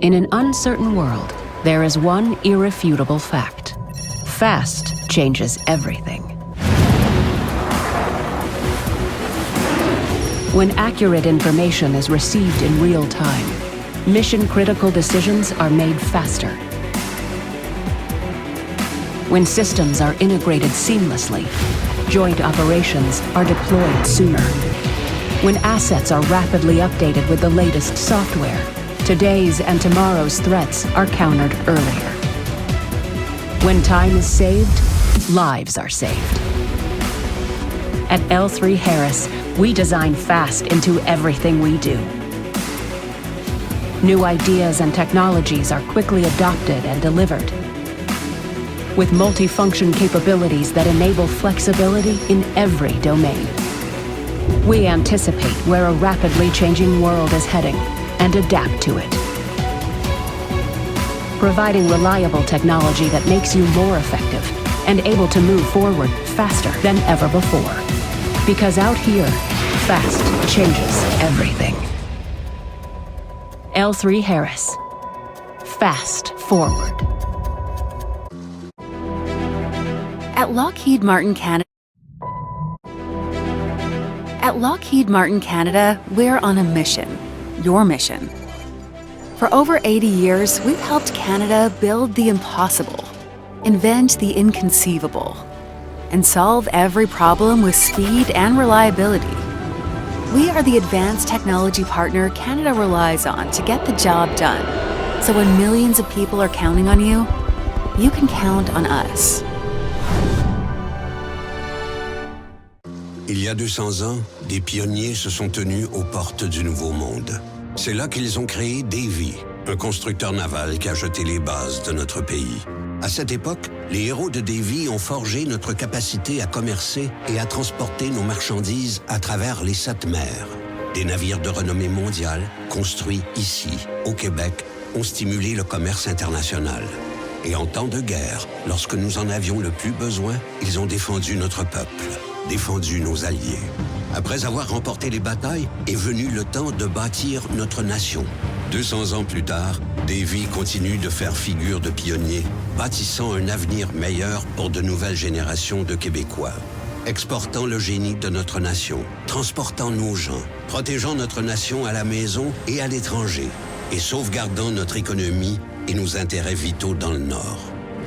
In an uncertain world, there is one irrefutable fact. Fast changes everything. When accurate information is received in real time, mission-critical decisions are made faster. When systems are integrated seamlessly, joint operations are deployed sooner. When assets are rapidly updated with the latest software, today's and tomorrow's threats are countered earlier. When time is saved, lives are saved. At L3 Harris, we design fast into everything we do. New ideas and technologies are quickly adopted and delivered, with multifunction capabilities that enable flexibility in every domain. We anticipate where a rapidly changing world is heading and adapt to it, providing reliable technology that makes you more effective and able to move forward faster than ever before. Because out here, fast changes everything. L3 Harris. Fast forward. At Lockheed Martin Canada, we're on a mission, your mission. For over 80 years, we've helped Canada build the impossible, invent the inconceivable, and solve every problem with speed and reliability. We are the advanced technology partner Canada relies on to get the job done. So when millions of people are counting on you, you can count on us. Il y a 200 ans, des pionniers se sont tenus aux portes du Nouveau Monde. C'est là qu'ils ont créé Davy, un constructeur naval qui a jeté les bases de notre pays. À cette époque, les héros de Davy ont forgé notre capacité à commercer et à transporter nos marchandises à travers les 7 mers. Des navires de renommée mondiale, construits ici, au Québec, ont stimulé le commerce international. Et en temps de guerre, lorsque nous en avions le plus besoin, ils ont défendu notre peuple, défendu nos alliés. Après avoir remporté les batailles, est venu le temps de bâtir notre nation. 200 ans plus tard, Davy continue de faire figure de pionnier, bâtissant un avenir meilleur pour de nouvelles générations de Québécois. Exportant le génie de notre nation, transportant nos gens, protégeant notre nation à la maison et à l'étranger, et sauvegardant notre économie et nos intérêts vitaux dans le Nord,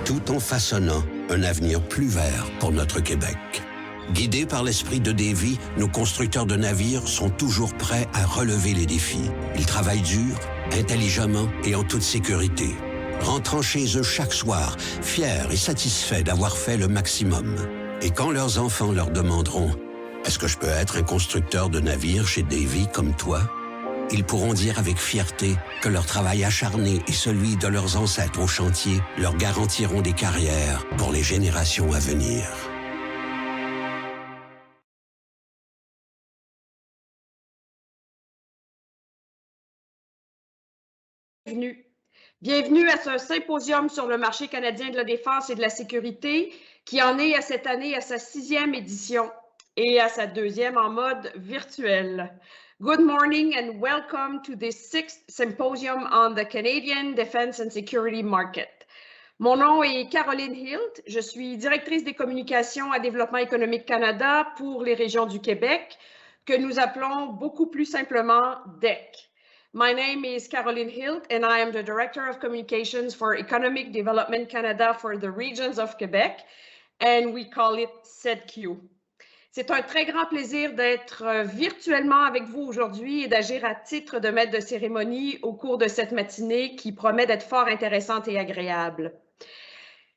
tout en façonnant un avenir plus vert pour notre Québec. Guidés par l'esprit de Davy, nos constructeurs de navires sont toujours prêts à relever les défis. Ils travaillent dur, intelligemment et en toute sécurité, rentrant chez eux chaque soir, fiers et satisfaits d'avoir fait le maximum. Et quand leurs enfants leur demanderont « Est-ce que je peux être un constructeur de navires chez Davy comme toi ?» ils pourront dire avec fierté que leur travail acharné et celui de leurs ancêtres au chantier leur garantiront des carrières pour les générations à venir. Bienvenue à ce symposium sur le marché canadien de la défense et de la sécurité qui en est à cette année à sa 6e édition et à sa 2e en mode virtuel. Good morning and welcome to this 6th symposium on the Canadian Defense and Security Market. Mon nom est Caroline Hilt, je suis directrice des communications à Développement économique Canada pour les régions du Québec, que nous appelons beaucoup plus simplement DEC. My name is Caroline Hilt and I am the Director of Communications for Economic Development Canada for the regions of Quebec, and we call it CEDQ. C'est un très grand plaisir d'être virtuellement avec vous aujourd'hui et d'agir à titre de maître de cérémonie au cours de cette matinée qui promet d'être fort intéressante et agréable.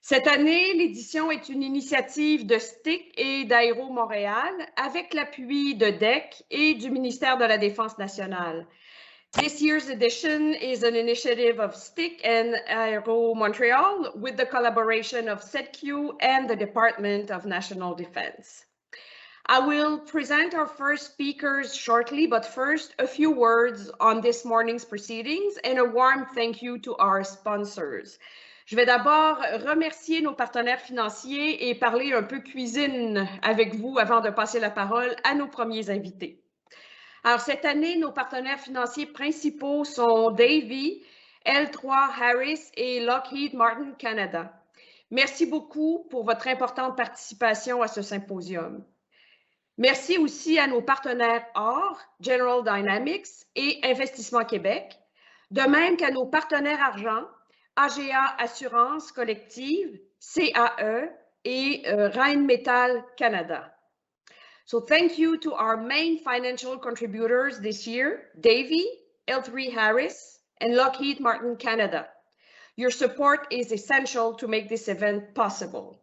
Cette année, l'édition est une initiative de STIC et d'Aéro Montréal avec l'appui de DEC et du ministère de la Défense nationale. This year's edition is an initiative of STIC and Aero Montreal with the collaboration of CEDQ and the Department of National Defense. I will present our first speakers shortly, but first, a few words on this morning's proceedings and a warm thank you to our sponsors. Je vais d'abord remercier nos partenaires financiers et parler un peu cuisine avec vous avant de passer la parole à nos premiers invités. Alors, cette année, nos partenaires financiers principaux sont Davy L3 Harris et Lockheed Martin Canada. Merci beaucoup pour votre importante participation à ce symposium. Merci aussi à nos partenaires OR, General Dynamics et Investissement Québec, de même qu'à nos partenaires argent, AGA Assurance Collective, CAE et Rheinmetall Canada. So thank you to our main financial contributors this year, Davy, L3 Harris, and Lockheed Martin Canada. Your support is essential to make this event possible.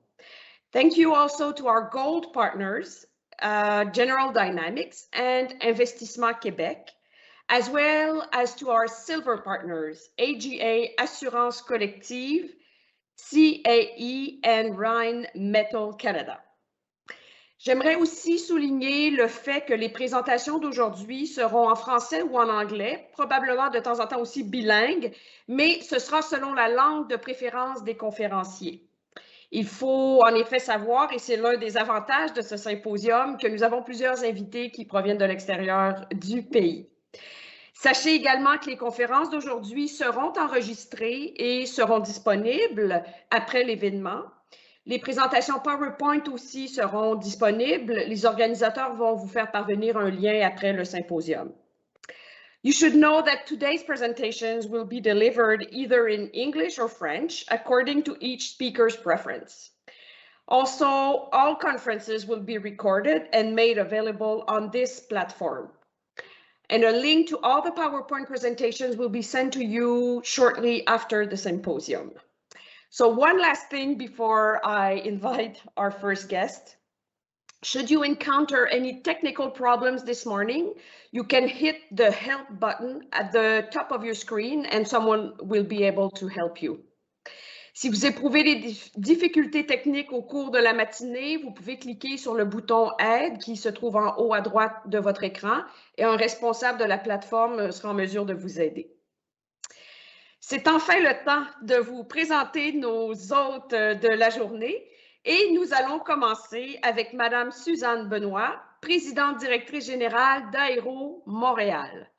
Thank you also to our gold partners, General Dynamics and Investissement Québec, as well as to our silver partners, AGA Assurance Collective, CAE, and Rheinmetall Canada. J'aimerais aussi souligner le fait que les présentations d'aujourd'hui seront en français ou en anglais, probablement de temps en temps aussi bilingues, mais ce sera selon la langue de préférence des conférenciers. Il faut en effet savoir, et c'est l'un des avantages de ce symposium, que nous avons plusieurs invités qui proviennent de l'extérieur du pays. Sachez également que les conférences d'aujourd'hui seront enregistrées et seront disponibles après l'événement. Les présentations PowerPoint aussi seront disponibles. Les organisateurs vont vous faire parvenir un lien après le symposium. You should know that today's presentations will be delivered either in English or French, according to each speaker's preference. Also, all conferences will be recorded and made available on this platform. And a link to all the PowerPoint presentations will be sent to you shortly after the symposium. So one last thing before I invite our first guest. Should you encounter any technical problems this morning, you can hit the help button at the top of your screen and someone will be able to help you. Si vous éprouvez des difficultés techniques au cours de la matinée, vous pouvez cliquer sur le bouton Aide qui se trouve en haut à droite de votre écran et un responsable de la plateforme sera en mesure de vous aider. C'est enfin le temps de vous présenter nos hôtes de la journée et nous allons commencer avec Madame Suzanne Benoît, présidente directrice générale d'Aéro Montréal.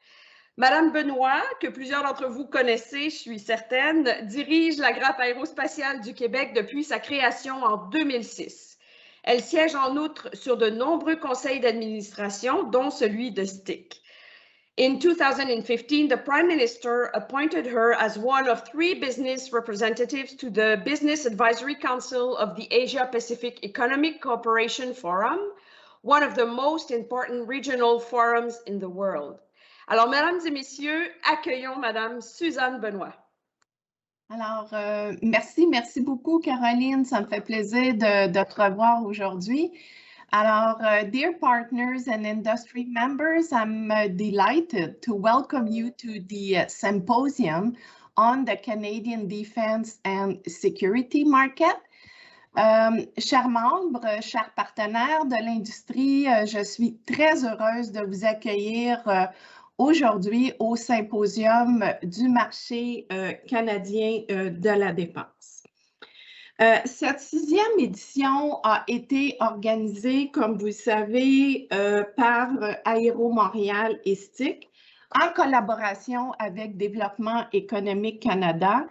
Madame Benoît, que plusieurs d'entre vous connaissez, je suis certaine, dirige la grappe aérospatiale du Québec depuis sa création en 2006. Elle siège en outre sur de nombreux conseils d'administration, dont celui de STIC. In 2015, the Prime Minister appointed her as one of 3 business representatives to the Business Advisory Council of the Asia-Pacific Economic Cooperation Forum, one of the most important regional forums in the world. Alors, mesdames et messieurs, accueillons Madame Suzanne Benoît. Alors, merci beaucoup, Caroline. Ça me fait plaisir de te revoir aujourd'hui. Alors, dear partners and industry members, I'm delighted to welcome you to the symposium on the Canadian Defense and Security Market. Chers membres, chers partenaires de l'industrie, je suis très heureuse de vous accueillir aujourd'hui au symposium du marché canadien de la défense. Cette 6e édition a été organisée, comme vous le savez, par Aéro Montréal et STIC en collaboration avec Développement économique Canada.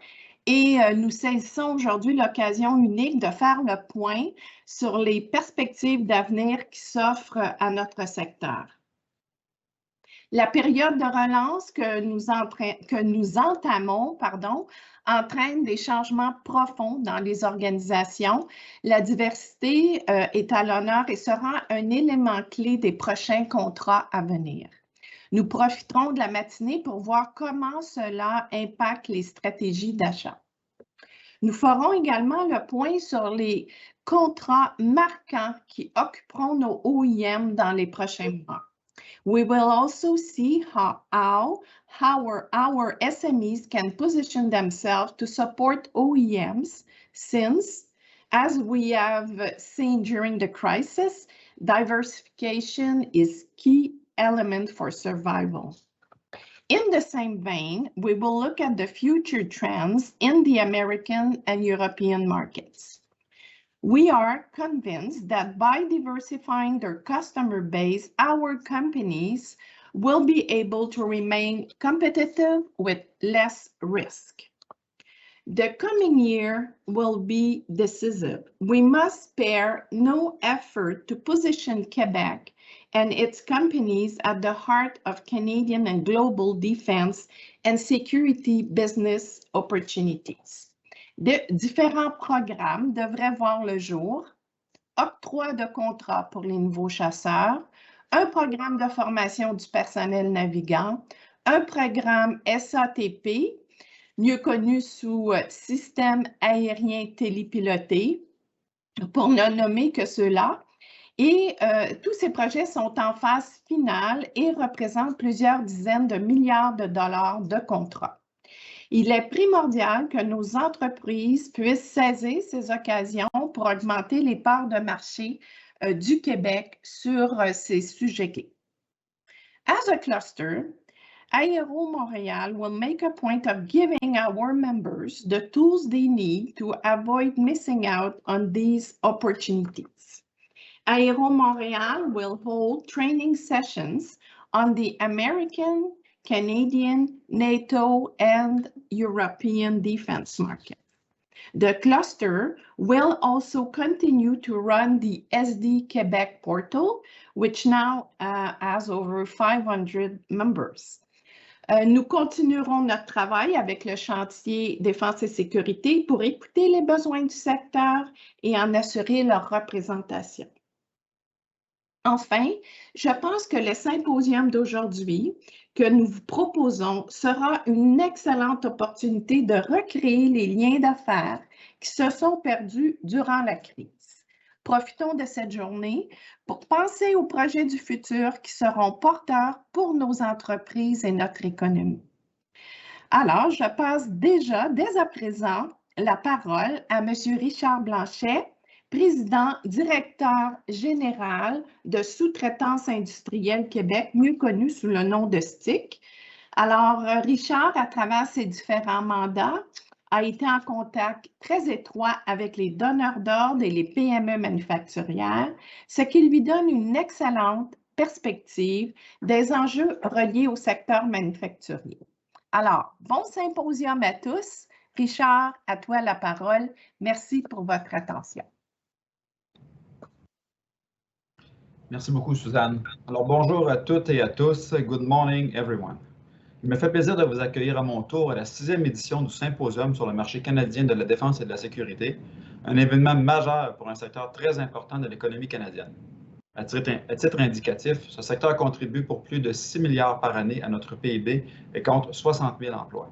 Et nous saisissons aujourd'hui l'occasion unique de faire le point sur les perspectives d'avenir qui s'offrent à notre secteur. La période de relance que nous entamons entraîne des changements profonds dans les organisations. La diversité est à l'honneur et sera un élément clé des prochains contrats à venir. Nous profiterons de la matinée pour voir comment cela impacte les stratégies d'achat. Nous ferons également le point sur les contrats marquants qui occuperont nos OEM dans les prochains mois. We will also see how our SMEs can position themselves to support OEMs since, as we have seen during the crisis, diversification is key element for survival. In the same vein, we will look at the future trends in the American and European markets. We are convinced that by diversifying their customer base, our companies will be able to remain competitive with less risk. The coming year will be decisive. We must spare no effort to position Quebec and its companies at the heart of Canadian and global defense and security business opportunities. Différents programmes devraient voir le jour. Octroi de contrats pour les nouveaux chasseurs, un programme de formation du personnel navigant, un programme SATP, mieux connu sous système aérien télépiloté, pour ne nommer que ceux-là. Et tous ces projets sont en phase finale et représentent plusieurs dizaines de milliards de dollars de contrats. Il est primordial que nos entreprises puissent saisir ces occasions pour augmenter les parts de marché du Québec sur ces sujets-clés. As a cluster, Aero Montréal will make a point of giving our members the tools they need to avoid missing out on these opportunities. Aero Montréal will hold training sessions on the American, Canadian, NATO, and European defense market. The cluster will also continue to run the SD Quebec portal, which now has over 500 members. Nous continuerons notre travail avec le chantier Défense et sécurité pour écouter les besoins du secteur et en assurer leur représentation. Enfin, je pense que le symposium d'aujourd'hui que nous vous proposons sera une excellente opportunité de recréer les liens d'affaires qui se sont perdus durant la crise. Profitons de cette journée pour penser aux projets du futur qui seront porteurs pour nos entreprises et notre économie. Alors, je passe déjà, dès à présent, la parole à M. Richard Blanchet, président directeur général de Sous-traitance industrielle Québec, mieux connu sous le nom de STIC. Alors, Richard, à travers ses différents mandats, a été en contact très étroit avec les donneurs d'ordre et les PME manufacturières, ce qui lui donne une excellente perspective des enjeux reliés au secteur manufacturier. Alors, bon symposium à tous. Richard, à toi la parole. Merci pour votre attention. Merci beaucoup, Suzanne. Alors, bonjour à toutes et à tous. Good morning, everyone. Il me fait plaisir de vous accueillir à mon tour à la 6e édition du Symposium sur le marché canadien de la défense et de la sécurité, un événement majeur pour un secteur très important de l'économie canadienne. À titre indicatif, ce secteur contribue pour plus de 6 milliards par année à notre PIB et compte 60 000 emplois.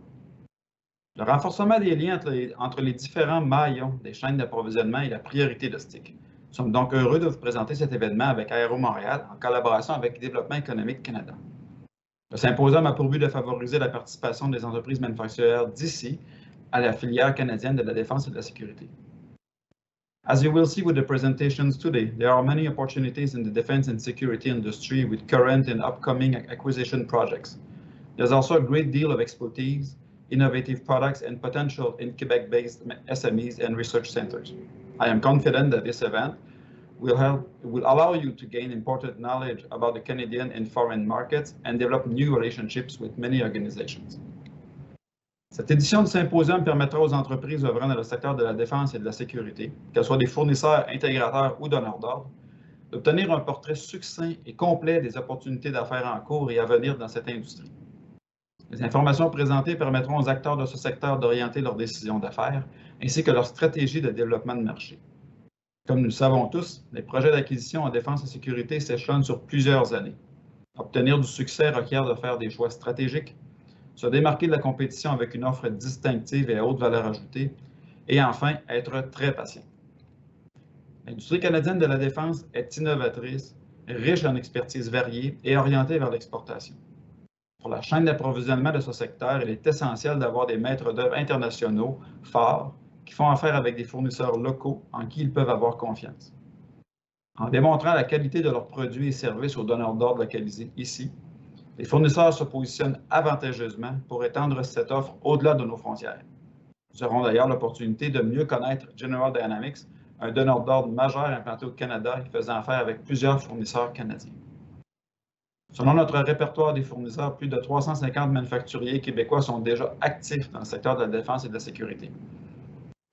Le renforcement des liens entre les différents maillons des chaînes d'approvisionnement est la priorité de STIC. Nous sommes donc heureux de vous présenter cet événement avec Aero Montréal en collaboration avec Développement économique Canada. Le symposium a pour but de favoriser la participation des entreprises manufacturières d'ici à la filière canadienne de la défense et de la sécurité. As you will see with the presentations today, there are many opportunities in the defense and security industry with current and upcoming acquisition projects. There's also a great deal of expertise, innovative products, and potential in Quebec-based SMEs and research centers. I am confident that this event will allow you to gain important knowledge about the Canadian and foreign markets and develop new relationships with many organizations. Cette édition du symposium permettra aux entreprises œuvrant dans le secteur de la défense et de la sécurité, qu'elles soient des fournisseurs, intégrateurs ou donneurs d'ordre, d'obtenir un portrait succinct et complet des opportunités d'affaires en cours et à venir dans cette industrie. Les informations présentées permettront aux acteurs de ce secteur d'orienter leurs décisions d'affaires ainsi que leur stratégie de développement de marché. Comme nous le savons tous, les projets d'acquisition en défense et sécurité s'échelonnent sur plusieurs années. Obtenir du succès requiert de faire des choix stratégiques, se démarquer de la compétition avec une offre distinctive et à haute valeur ajoutée, et enfin, être très patient. L'industrie canadienne de la défense est innovatrice, riche en expertise variée et orientée vers l'exportation. Pour la chaîne d'approvisionnement de ce secteur, il est essentiel d'avoir des maîtres d'œuvre internationaux forts qui font affaire avec des fournisseurs locaux en qui ils peuvent avoir confiance. En démontrant la qualité de leurs produits et services aux donneurs d'ordre localisés ici, les fournisseurs se positionnent avantageusement pour étendre cette offre au-delà de nos frontières. Nous aurons d'ailleurs l'opportunité de mieux connaître General Dynamics, un donneur d'ordre majeur implanté au Canada et faisant affaire avec plusieurs fournisseurs canadiens. Selon notre répertoire des fournisseurs, plus de 350 manufacturiers québécois sont déjà actifs dans le secteur de la défense et de la sécurité.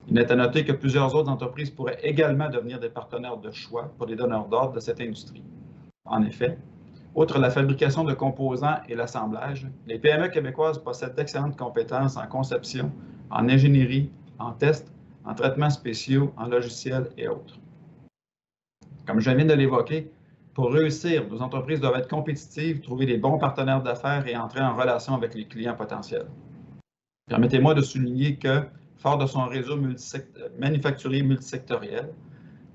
Il est à noter que plusieurs autres entreprises pourraient également devenir des partenaires de choix pour les donneurs d'ordre de cette industrie. En effet, outre la fabrication de composants et l'assemblage, les PME québécoises possèdent d'excellentes compétences en conception, en ingénierie, en tests, en traitements spéciaux, en logiciels et autres. Comme je viens de l'évoquer, pour réussir, nos entreprises doivent être compétitives, trouver les bons partenaires d'affaires et entrer en relation avec les clients potentiels. Permettez-moi de souligner que, fort de son réseau manufacturier multisectoriel,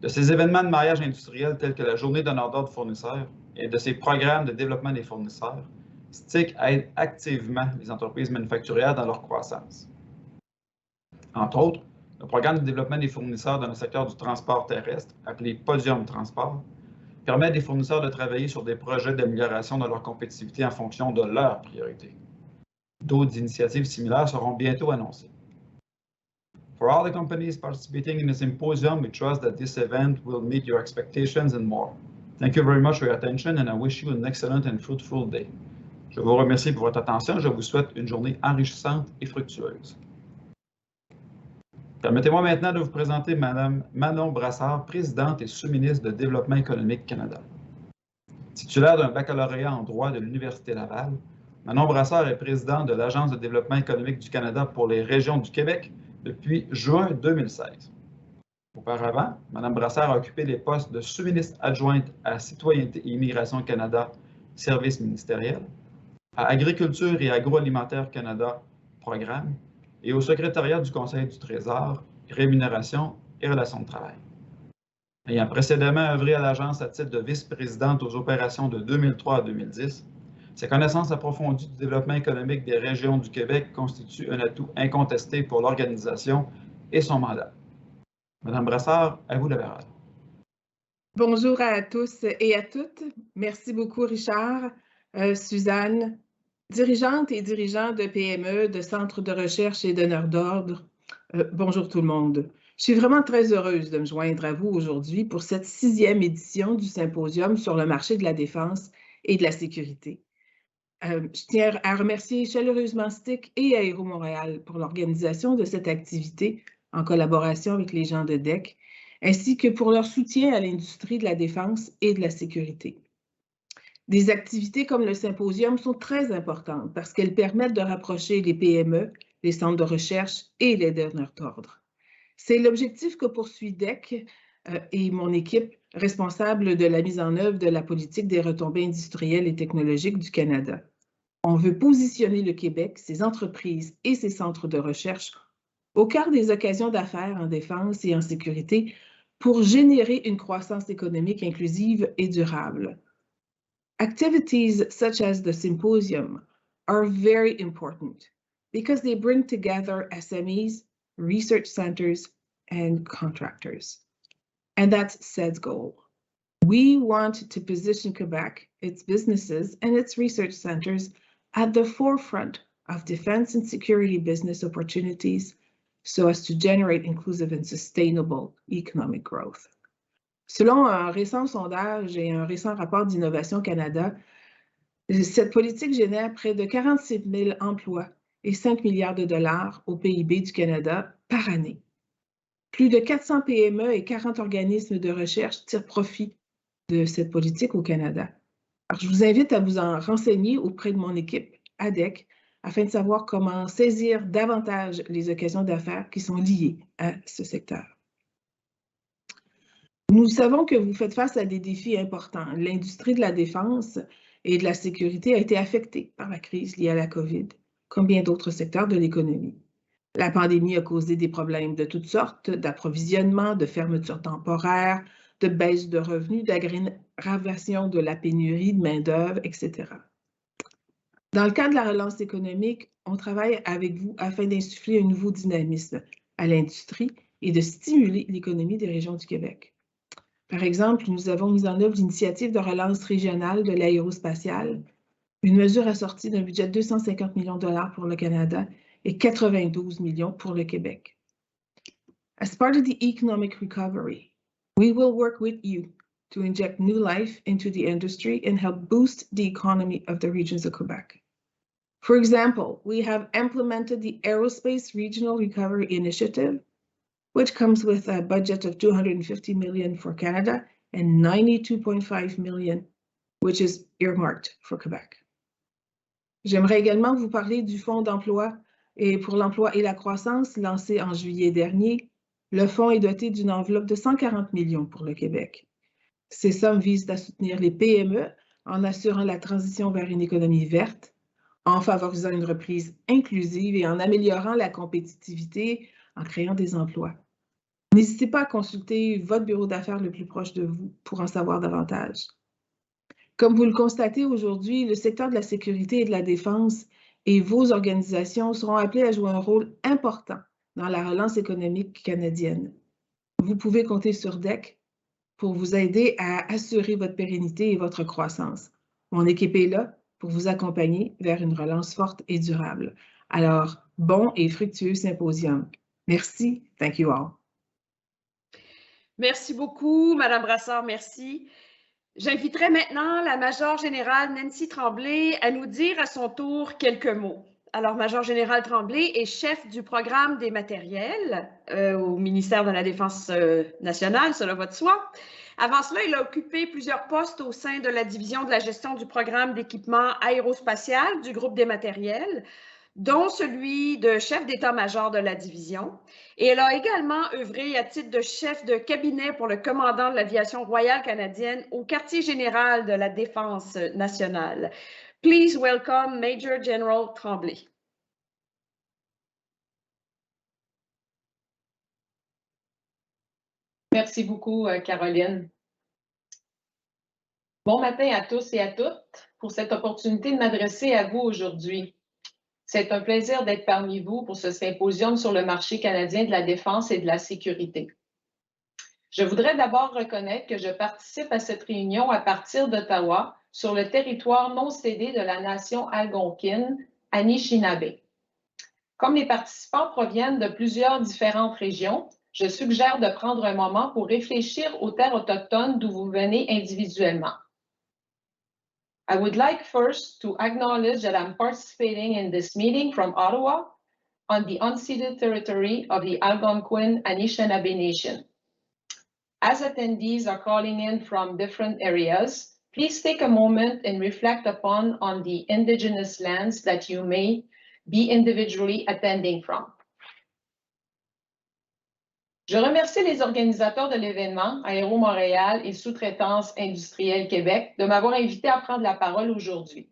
de ses événements de mariage industriel tels que la Journée d'honneur d'ordre fournisseurs et de ses programmes de développement des fournisseurs, STIC aide activement les entreprises manufacturières dans leur croissance. Entre autres, le programme de développement des fournisseurs dans le secteur du transport terrestre, appelé Podium Transport, permet à des fournisseurs de travailler sur des projets d'amélioration de leur compétitivité en fonction de leurs priorités. D'autres initiatives similaires seront bientôt annoncées. For all the companies participating in the symposium, we trust that this event will meet your expectations and more. Thank you very much for your attention and I wish you an excellent and fruitful day. Je vous remercie pour votre attention. Je vous souhaite une journée enrichissante et fructueuse. Permettez-moi maintenant de vous présenter Mme Manon Brassard, présidente et sous-ministre de Développement économique Canada. Titulaire d'un baccalauréat en droit de l'Université Laval, Manon Brassard est présidente de l'Agence de développement économique du Canada pour les régions du Québec depuis juin 2016. Auparavant, Mme Brassard a occupé les postes de sous-ministre adjointe à Citoyenneté et Immigration Canada, Services ministériels, à Agriculture et Agroalimentaire Canada, Programme, et au secrétariat du Conseil du Trésor, Rémunération et Relations de travail. Ayant précédemment œuvré à l'agence à titre de vice-présidente aux opérations de 2003 à 2010, ses connaissances approfondies du développement économique des régions du Québec constituent un atout incontesté pour l'organisation et son mandat. Madame Brassard, à vous la parole. Bonjour à tous et à toutes. Merci beaucoup, Richard, Suzanne, dirigeantes et dirigeants de PME, de centres de recherche et donneurs d'ordre. Bonjour tout le monde. Je suis vraiment très heureuse de me joindre à vous aujourd'hui pour cette 6e édition du symposium sur le marché de la défense et de la sécurité. Je tiens à remercier chaleureusement STIC et Aéro Montréal pour l'organisation de cette activité en collaboration avec les gens de DEC, ainsi que pour leur soutien à l'industrie de la défense et de la sécurité. Des activités comme le symposium sont très importantes parce qu'elles permettent de rapprocher les PME, les centres de recherche et les donneurs d'ordre. C'est l'objectif que poursuit DEC et mon équipe responsable de la mise en œuvre de la politique des retombées industrielles et technologiques du Canada. On veut positionner le Québec, ses entreprises et ses centres de recherche au cœur des occasions d'affaires en défense et en sécurité pour générer une croissance économique inclusive et durable. Activities such as the symposium are very important because they bring together SMEs, research centers, and contractors. And that's SED's goal. We want to position Quebec, its businesses, and its research centers at the forefront of defense and security business opportunities so as to generate inclusive and sustainable economic growth. Selon un récent sondage et un récent rapport d'Innovation Canada, cette politique génère près de 47 000 emplois et 5 milliards de dollars au PIB du Canada par année. Plus de 400 PME et 40 organismes de recherche tirent profit de cette politique au Canada. Alors, je vous invite à vous en renseigner auprès de mon équipe, ADEC, afin de savoir comment saisir davantage les occasions d'affaires qui sont liées à ce secteur. Nous savons que vous faites face à des défis importants. L'industrie de la défense et de la sécurité a été affectée par la crise liée à la COVID, comme bien d'autres secteurs de l'économie. La pandémie a causé des problèmes de toutes sortes, d'approvisionnement, de fermeture temporaire, de baisse de revenus, d'aggravation de la pénurie de main-d'œuvre, etc. Dans le cadre de la relance économique, on travaille avec vous afin d'insuffler un nouveau dynamisme à l'industrie et de stimuler l'économie des régions du Québec. Par exemple, nous avons mis en œuvre l'initiative de relance régionale de l'aérospatiale, une mesure assortie d'un budget de 250 millions de dollars pour le Canada et 92 millions pour le Québec. As part of the economic recovery, we will work with you to inject new life into the industry and help boost the economy of the regions of Quebec. For example, we have implemented the Aerospace Regional Recovery Initiative, which comes with a budget of $250 million for Canada and $92.5 million, which is earmarked for Quebec. J'aimerais également vous parler du Fonds d'emploi et pour l'emploi et la croissance lancé en juillet dernier. Le fonds est doté d'une enveloppe de 140 millions pour le Québec. Ces sommes visent à soutenir les PME en assurant la transition vers une économie verte, en favorisant une reprise inclusive et en améliorant la compétitivité en créant des emplois. N'hésitez pas à consulter votre bureau d'affaires le plus proche de vous pour en savoir davantage. Comme vous le constatez aujourd'hui, le secteur de la sécurité et de la défense et vos organisations seront appelés à jouer un rôle important dans la relance économique canadienne. Vous pouvez compter sur DEC pour vous aider à assurer votre pérennité et votre croissance. Mon équipe est là pour vous accompagner vers une relance forte et durable. Alors, bon et fructueux symposium. Merci. Thank you all. Merci beaucoup, Madame Brassard, merci. J'inviterai maintenant la Major générale Nancy Tremblay à nous dire à son tour quelques mots. Alors, Major général Tremblay est chef du programme des matériels au ministère de la Défense nationale, cela va de soi. Avant cela, il a occupé plusieurs postes au sein de la division de la gestion du programme d'équipement aérospatial du groupe des matériels, dont celui de chef d'état-major de la division. Et elle a également œuvré à titre de chef de cabinet pour le commandant de l'aviation royale canadienne au quartier général de la Défense nationale. Please welcome Major General Tremblay. Merci beaucoup, Caroline. Bon matin à tous et à toutes pour cette opportunité de m'adresser à vous aujourd'hui. C'est un plaisir d'être parmi vous pour ce symposium sur le marché canadien de la défense et de la sécurité. Je voudrais d'abord reconnaître que je participe à cette réunion à partir d'Ottawa sur le territoire non cédé de la nation algonquine, Anishinaabe. Comme les participants proviennent de plusieurs différentes régions, je suggère de prendre un moment pour réfléchir aux terres autochtones d'où vous venez individuellement. I would like first to acknowledge that I'm participating in this meeting from Ottawa on the unceded territory of the Algonquin Anishinaabe Nation. As attendees are calling in from different areas, please take a moment and reflect upon the indigenous lands that you may be individually attending from. Je remercie les organisateurs de l'événement, Aéro Montréal et Sous-traitance Industrielle Québec, de m'avoir invité à prendre la parole aujourd'hui.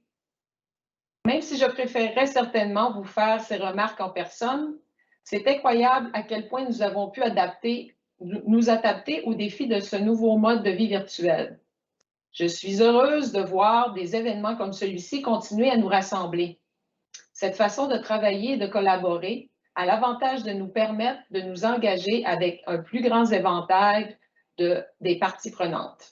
Même si je préférerais certainement vous faire ces remarques en personne, c'est incroyable à quel point nous avons pu nous adapter aux défis de ce nouveau mode de vie virtuel. Je suis heureuse de voir des événements comme celui-ci continuer à nous rassembler. Cette façon de travailler et de collaborer a l'avantage de nous permettre de nous engager avec un plus grand éventail des parties prenantes.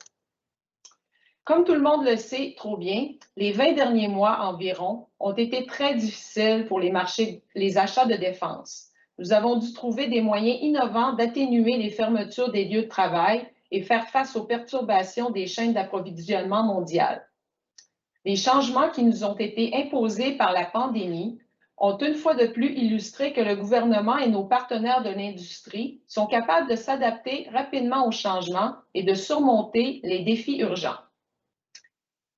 Comme tout le monde le sait trop bien, les 20 derniers mois environ ont été très difficiles pour les achats de défense. Nous avons dû trouver des moyens innovants d'atténuer les fermetures des lieux de travail et faire face aux perturbations des chaînes d'approvisionnement mondiales. Les changements qui nous ont été imposés par la pandémie ont une fois de plus illustré que le gouvernement et nos partenaires de l'industrie sont capables de s'adapter rapidement aux changements et de surmonter les défis urgents.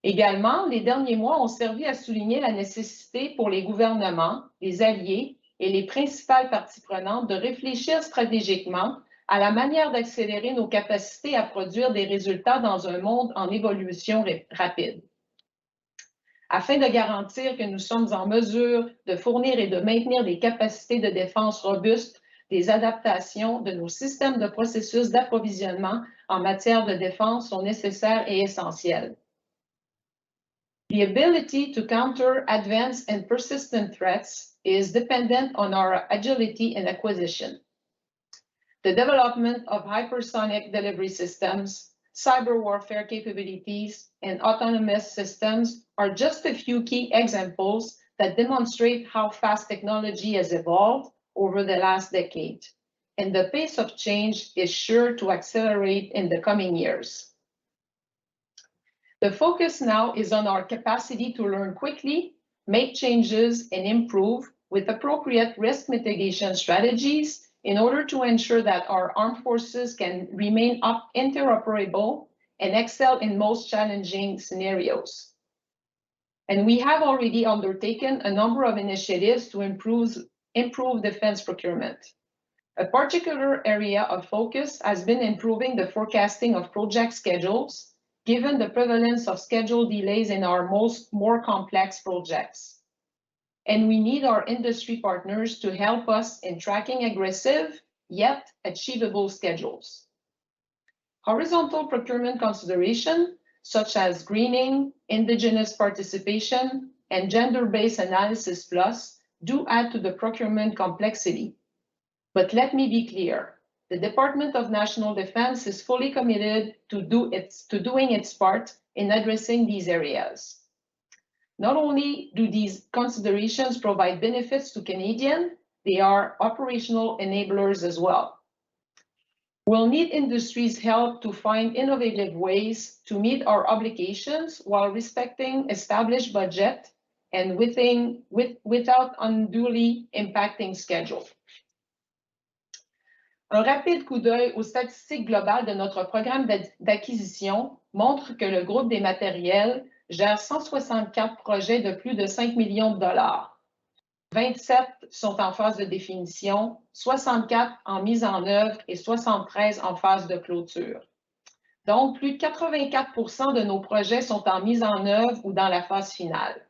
Également, les derniers mois ont servi à souligner la nécessité pour les gouvernements, les alliés et les principales parties prenantes de réfléchir stratégiquement à la manière d'accélérer nos capacités à produire des résultats dans un monde en évolution rapide. Afin de garantir que nous sommes en mesure de fournir et de maintenir des capacités de défense robustes, des adaptations de nos systèmes de processus d'approvisionnement en matière de défense sont nécessaires et essentielles. The ability to counter advanced and persistent threats is dependent on our agility in acquisition. The development of hypersonic delivery systems, cyber warfare capabilities, and autonomous systems are just a few key examples that demonstrate how fast technology has evolved over the last decade, and the pace of change is sure to accelerate in the coming years. The focus now is on our capacity to learn quickly, make changes, and improve with appropriate risk mitigation strategies in order to ensure that our armed forces can remain interoperable and excel in most challenging scenarios. And we have already undertaken a number of initiatives to improve defense procurement. A particular area of focus has been improving the forecasting of project schedules, given the prevalence of schedule delays in our more complex projects. And we need our industry partners to help us in tracking aggressive, yet achievable schedules. Horizontal procurement consideration, such as greening, indigenous participation, and gender-based analysis plus, do add to the procurement complexity. But let me be clear, the Department of National Defense is fully committed to doing its part in addressing these areas. Not only do these considerations provide benefits to Canadians, they are operational enablers as well. We'll need industry's help to find innovative ways to meet our obligations while respecting established budget and without unduly impacting schedule. Un rapide coup d'œil aux statistiques globales de notre programme d'acquisition montre que le groupe des matériels gère 164 projets de plus de 5 millions de dollars. 27 sont en phase de définition, 64 en mise en œuvre et 73 en phase de clôture. Donc, plus de 84% de nos projets sont en mise en œuvre ou dans la phase finale.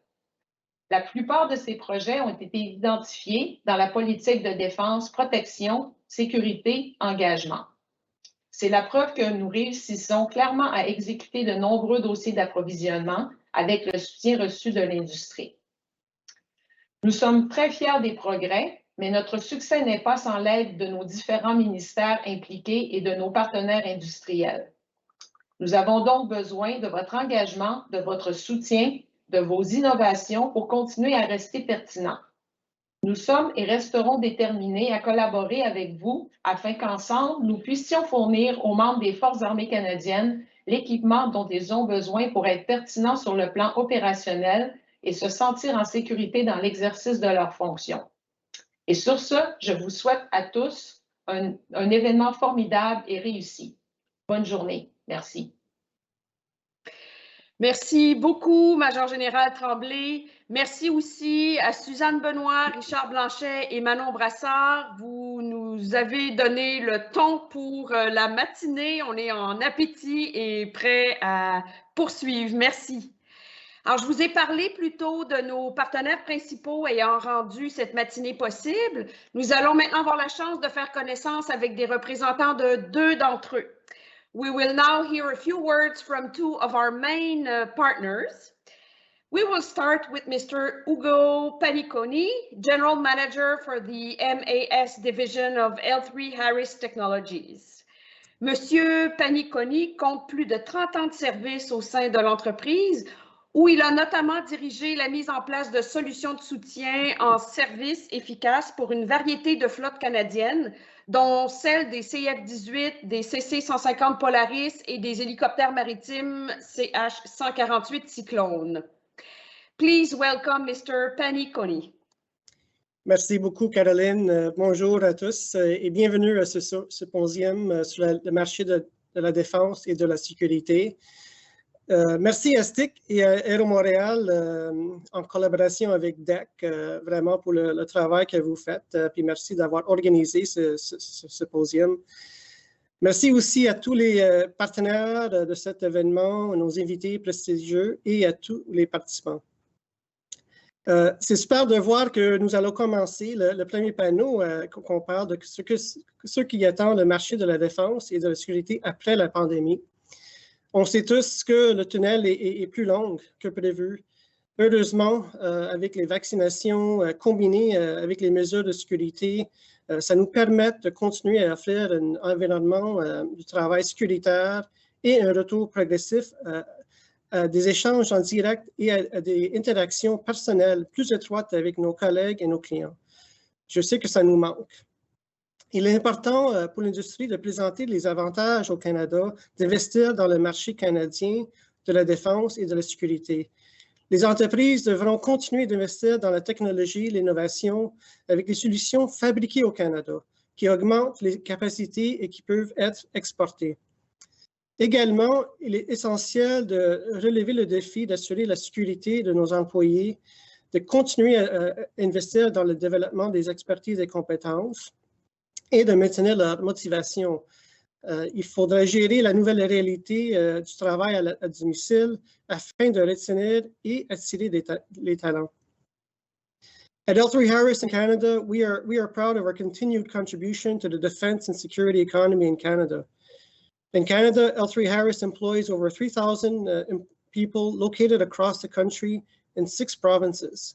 La plupart de ces projets ont été identifiés dans la politique de défense, protection, sécurité, engagement. C'est la preuve que nous réussissons clairement à exécuter de nombreux dossiers d'approvisionnement avec le soutien reçu de l'industrie. Nous sommes très fiers des progrès, mais notre succès n'est pas sans l'aide de nos différents ministères impliqués et de nos partenaires industriels. Nous avons donc besoin de votre engagement, de votre soutien, de vos innovations pour continuer à rester pertinents. Nous sommes et resterons déterminés à collaborer avec vous afin qu'ensemble, nous puissions fournir aux membres des Forces armées canadiennes l'équipement dont ils ont besoin pour être pertinents sur le plan opérationnel et se sentir en sécurité dans l'exercice de leurs fonctions. Et sur ce, je vous souhaite à tous un événement formidable et réussi. Bonne journée. Merci. Merci beaucoup, Major Général Tremblay. Merci aussi à Suzanne Benoît, Richard Blanchet et Manon Brassard. Vous nous avez donné le ton pour la matinée. On est en appétit et prêt à poursuivre. Merci. Alors, je vous ai parlé plus tôt de nos partenaires principaux ayant rendu cette matinée possible. Nous allons maintenant avoir la chance de faire connaissance avec des représentants de deux d'entre eux. We will now hear a few words from two of our main partners. We will start with Mr. Ugo Paniconi, General Manager for the MAS Division of L3Harris Technologies. Monsieur Paniconi compte plus de 30 ans de service au sein de l'entreprise, où il a notamment dirigé la mise en place de solutions de soutien en service efficaces pour une variété de flottes canadiennes, dont celle des CF-18, des CC-150 Polaris et des hélicoptères maritimes CH-148 Cyclone. Please welcome Mr. Paniconi. Merci beaucoup, Caroline. Bonjour à tous et bienvenue à ce symposium sur le marché de la défense et de la sécurité. Merci à STIC et à Aero Montréal en collaboration avec DEC vraiment pour le travail que vous faites. Puis merci d'avoir organisé ce symposium. Merci aussi à tous les partenaires de cet événement, nos invités prestigieux et à tous les participants. C'est super de voir que nous allons commencer le premier panneau qu'on parle de ce qui attend le marché de la défense et de la sécurité après la pandémie. On sait tous que le tunnel est plus long que prévu. Heureusement, avec les vaccinations combinées avec les mesures de sécurité, ça nous permet de continuer à offrir un environnement du travail sécuritaire et un retour progressif à des échanges en direct et à des interactions personnelles plus étroites avec nos collègues et nos clients. Je sais que ça nous manque. Il est important pour l'industrie de présenter les avantages au Canada d'investir dans le marché canadien de la défense et de la sécurité. Les entreprises devront continuer d'investir dans la technologie, l'innovation, avec des solutions fabriquées au Canada, qui augmentent les capacités et qui peuvent être exportées. Également, il est essentiel de relever le défi d'assurer la sécurité de nos employés, de continuer à investir dans le développement des expertises et compétences et de maintenir leur motivation. Il faudra gérer la nouvelle réalité du travail à domicile afin de retenir et attirer les talents. At L3Harris in Canada, we are proud of our continued contribution to the defense and security economy in Canada. In Canada, L3Harris employs over 3,000 people located across the country in 6 provinces.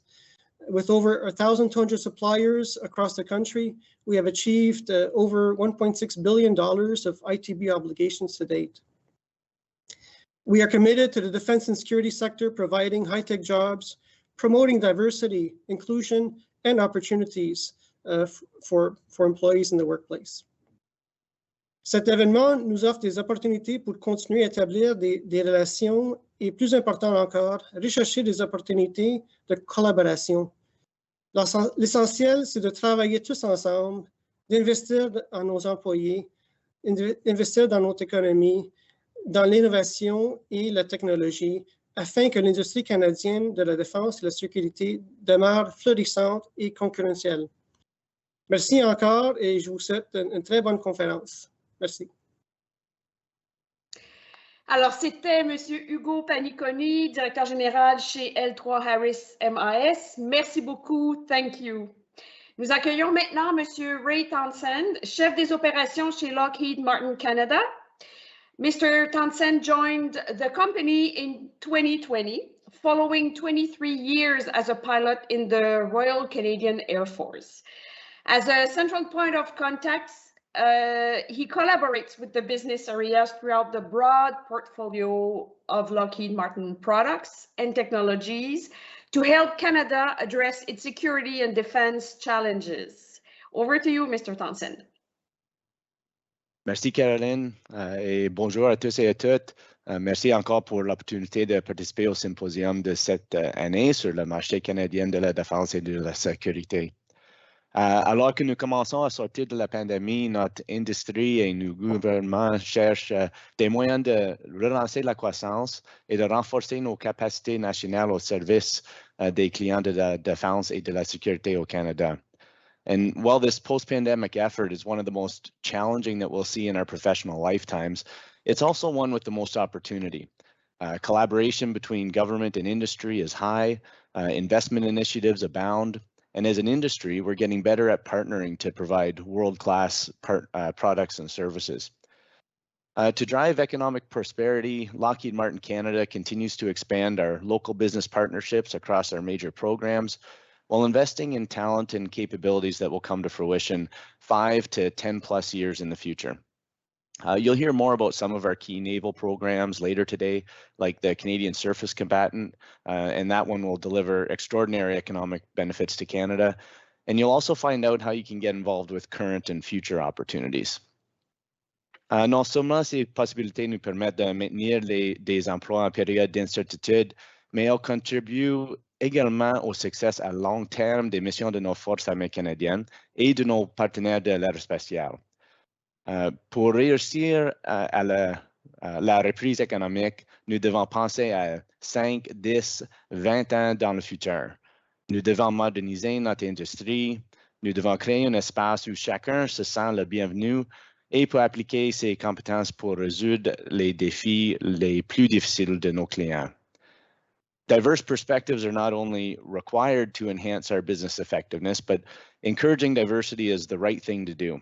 With over 1,200 suppliers across the country, we have achieved over $1.6 billion of ITB obligations to date. We are committed to the defense and security sector, providing high-tech jobs, promoting diversity, inclusion, and opportunities for employees in the workplace. Cet événement nous offre des opportunités pour continuer à établir des relations et, plus important encore, rechercher des opportunités de collaboration. L'essentiel, c'est de travailler tous ensemble, d'investir en nos employés, d'investir dans notre économie, dans l'innovation et la technologie, afin que l'industrie canadienne de la défense et de la sécurité demeure florissante et concurrentielle. Merci encore et je vous souhaite une très bonne conférence. Merci. Alors, c'était M. Hugo Paniconi, directeur général chez L3Harris MAS. Merci beaucoup. Thank you. Nous accueillons maintenant M. Ray Townsend, chef des opérations chez Lockheed Martin Canada. Mr. Townsend joined the company in 2020, following 23 years as a pilot in the Royal Canadian Air Force. As a central point of contact, he collaborates with the business areas throughout the broad portfolio of Lockheed Martin products and technologies to help Canada address its security and defense challenges. Over to you, Mr. Townsend. Merci, Caroline, et bonjour à tous et à toutes. Merci encore pour l'opportunité de participer au symposium de cette année sur le marché canadien de la défense et de la sécurité. Alors que nous commençons à sortir de la pandémie, notre industrie et nos gouvernements cherchent des moyens de relancer la croissance et de renforcer nos capacités nationales au service des clients de la défense et de la sécurité au Canada. And while this post-pandemic effort is one of the most challenging that we'll see in our professional lifetimes, it's also one with the most opportunity. Collaboration between government and industry is high, investment initiatives abound, and as an industry, we're getting better at partnering to provide world-class products and services. To drive economic prosperity, Lockheed Martin Canada continues to expand our local business partnerships across our major programs, while investing in talent and capabilities that will come to fruition 5 to 10 plus years in the future. You'll hear more about some of our key naval programs later today, like the Canadian Surface Combatant, and that one will deliver extraordinary economic benefits to Canada. And you'll also find out how you can get involved with current and future opportunities. Non seulement ces possibilités nous permettent de maintenir des emplois en période d'incertitude, mais elles contribuent également au succès à long terme des missions de nos forces armées canadiennes et de nos partenaires de l'aérospatiale. Pour réussir à la reprise économique, nous devons penser à 5, 10, 20 ans dans le futur. Nous devons moderniser notre industrie. Nous devons créer un espace où chacun se sent le bienvenu et peut appliquer ses compétences pour résoudre les défis les plus difficiles de nos clients. Diverse perspectives are not only required to enhance our business effectiveness, but encouraging diversity is the right thing to do,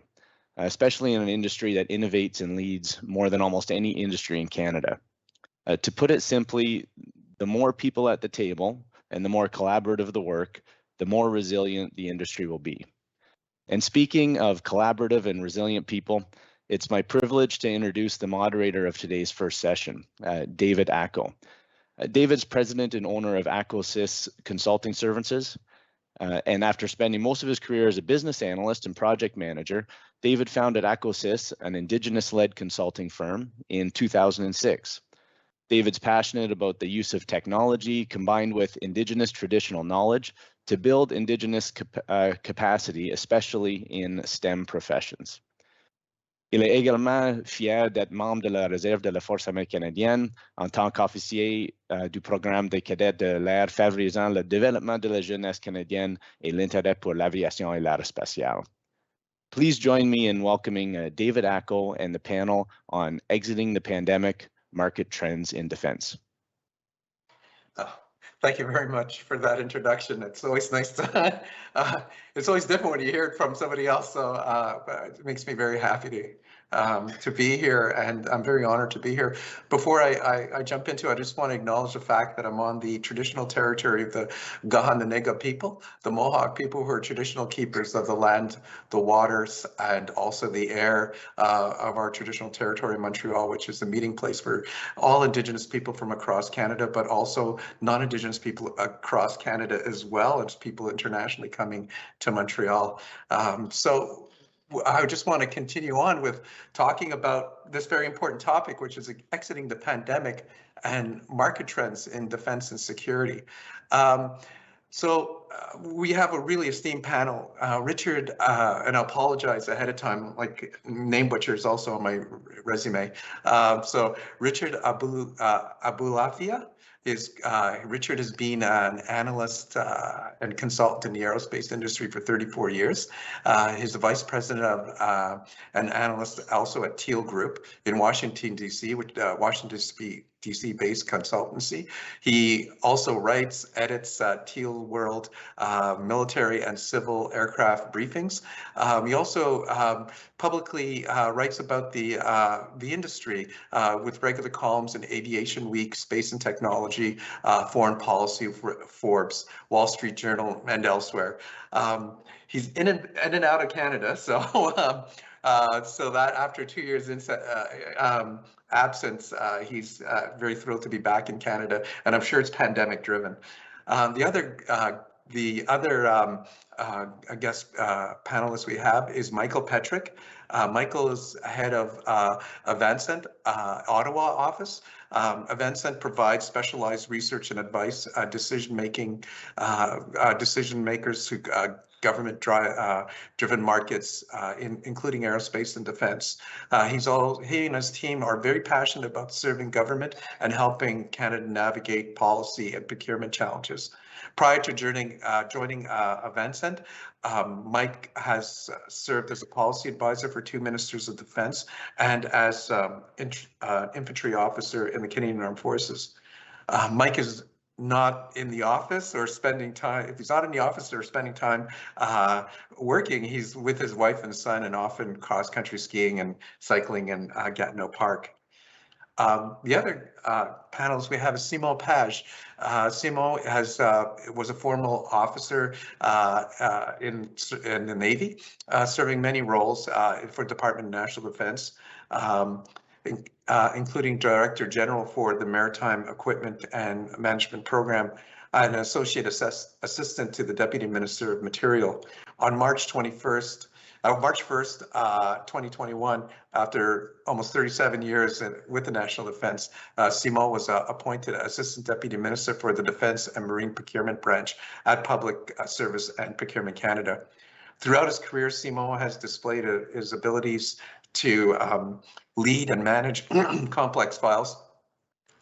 especially in an industry that innovates and leads more than almost any industry in Canada. To put it simply, the more people at the table and the more collaborative the work, the more resilient the industry will be. And speaking of collaborative and resilient people, it's my privilege to introduce the moderator of today's first session, David Acko. David's president and owner of ACOSYS Consulting Services, and after spending most of his career as a business analyst and project manager, David founded ACOSYS, an Indigenous-led consulting firm, in 2006. David's passionate about the use of technology combined with Indigenous traditional knowledge to build Indigenous capacity, especially in STEM professions. Il est également fier d'être membre de la réserve de la Force armée canadienne en tant qu'officier du programme des cadets de l'air favorisant le développement de la jeunesse canadienne et l'intérêt pour l'aviation et l'aérospatiale. Please join me in welcoming David Acko and the panel on Exiting the Pandemic, Market Trends in Defense. Thank you very much for that introduction. It's always nice to, it's always different when you hear it from somebody else. So it makes me very happy to be here, and I'm very honored to be here. Before I jump into it, I just want to acknowledge the fact that I'm on the traditional territory of the Gahananega people, the Mohawk people, who are traditional keepers of the land, the waters, and also the air of our traditional territory, Montreal, which is the meeting place for all Indigenous people from across Canada, but also non-Indigenous people across Canada as well as people internationally coming to Montreal. So I just want to continue on with talking about this very important topic, which is exiting the pandemic and market trends in defense and security. We have a really esteemed panel. Richard, and I apologize ahead of time, like name butcher is also on my resume. So Richard Abulafia. Richard has been an analyst and consultant in the aerospace industry for 34 years. He's the vice president of an analyst also at Teal Group in Washington, D.C., which Washington DC-based consultancy. He also writes, edits Teal World military and civil aircraft briefings. He also publicly writes about the industry with regular columns in Aviation Week, Space and Technology, Foreign Policy, Forbes, Wall Street Journal, and elsewhere. He's in and out of Canada, so so that after 2 years in absence, he's very thrilled to be back in Canada, and I'm sure it's pandemic driven. The other panelist we have is Michael Petrick. Michael is head of Avancent Ottawa office. Avancent provides specialized research and advice, decision makers who government-driven markets, including aerospace and defense. He and his team are very passionate about serving government and helping Canada navigate policy and procurement challenges. Prior to joining Avancent, Mike has served as a policy advisor for 2 ministers of defense and as infantry officer in the Canadian Armed Forces. Mike is not in the office or spending time, if he's not in the office or spending time working, he's with his wife and son and often cross-country skiing and cycling in Gatineau Park. The other panels we have is Simon Page. Simon was a formal officer in the Navy, serving many roles for Department of National Defense, including Director General for the Maritime Equipment and Management Program, and an Associate Assistant to the Deputy Minister of Material. On March 1st, 2021, after almost 37 years with the National Defense, Simon was appointed Assistant Deputy Minister for the Defense and Marine Procurement Branch at Public Service and Procurement Canada. Throughout his career, Simon has displayed his abilities to lead and manage complex files,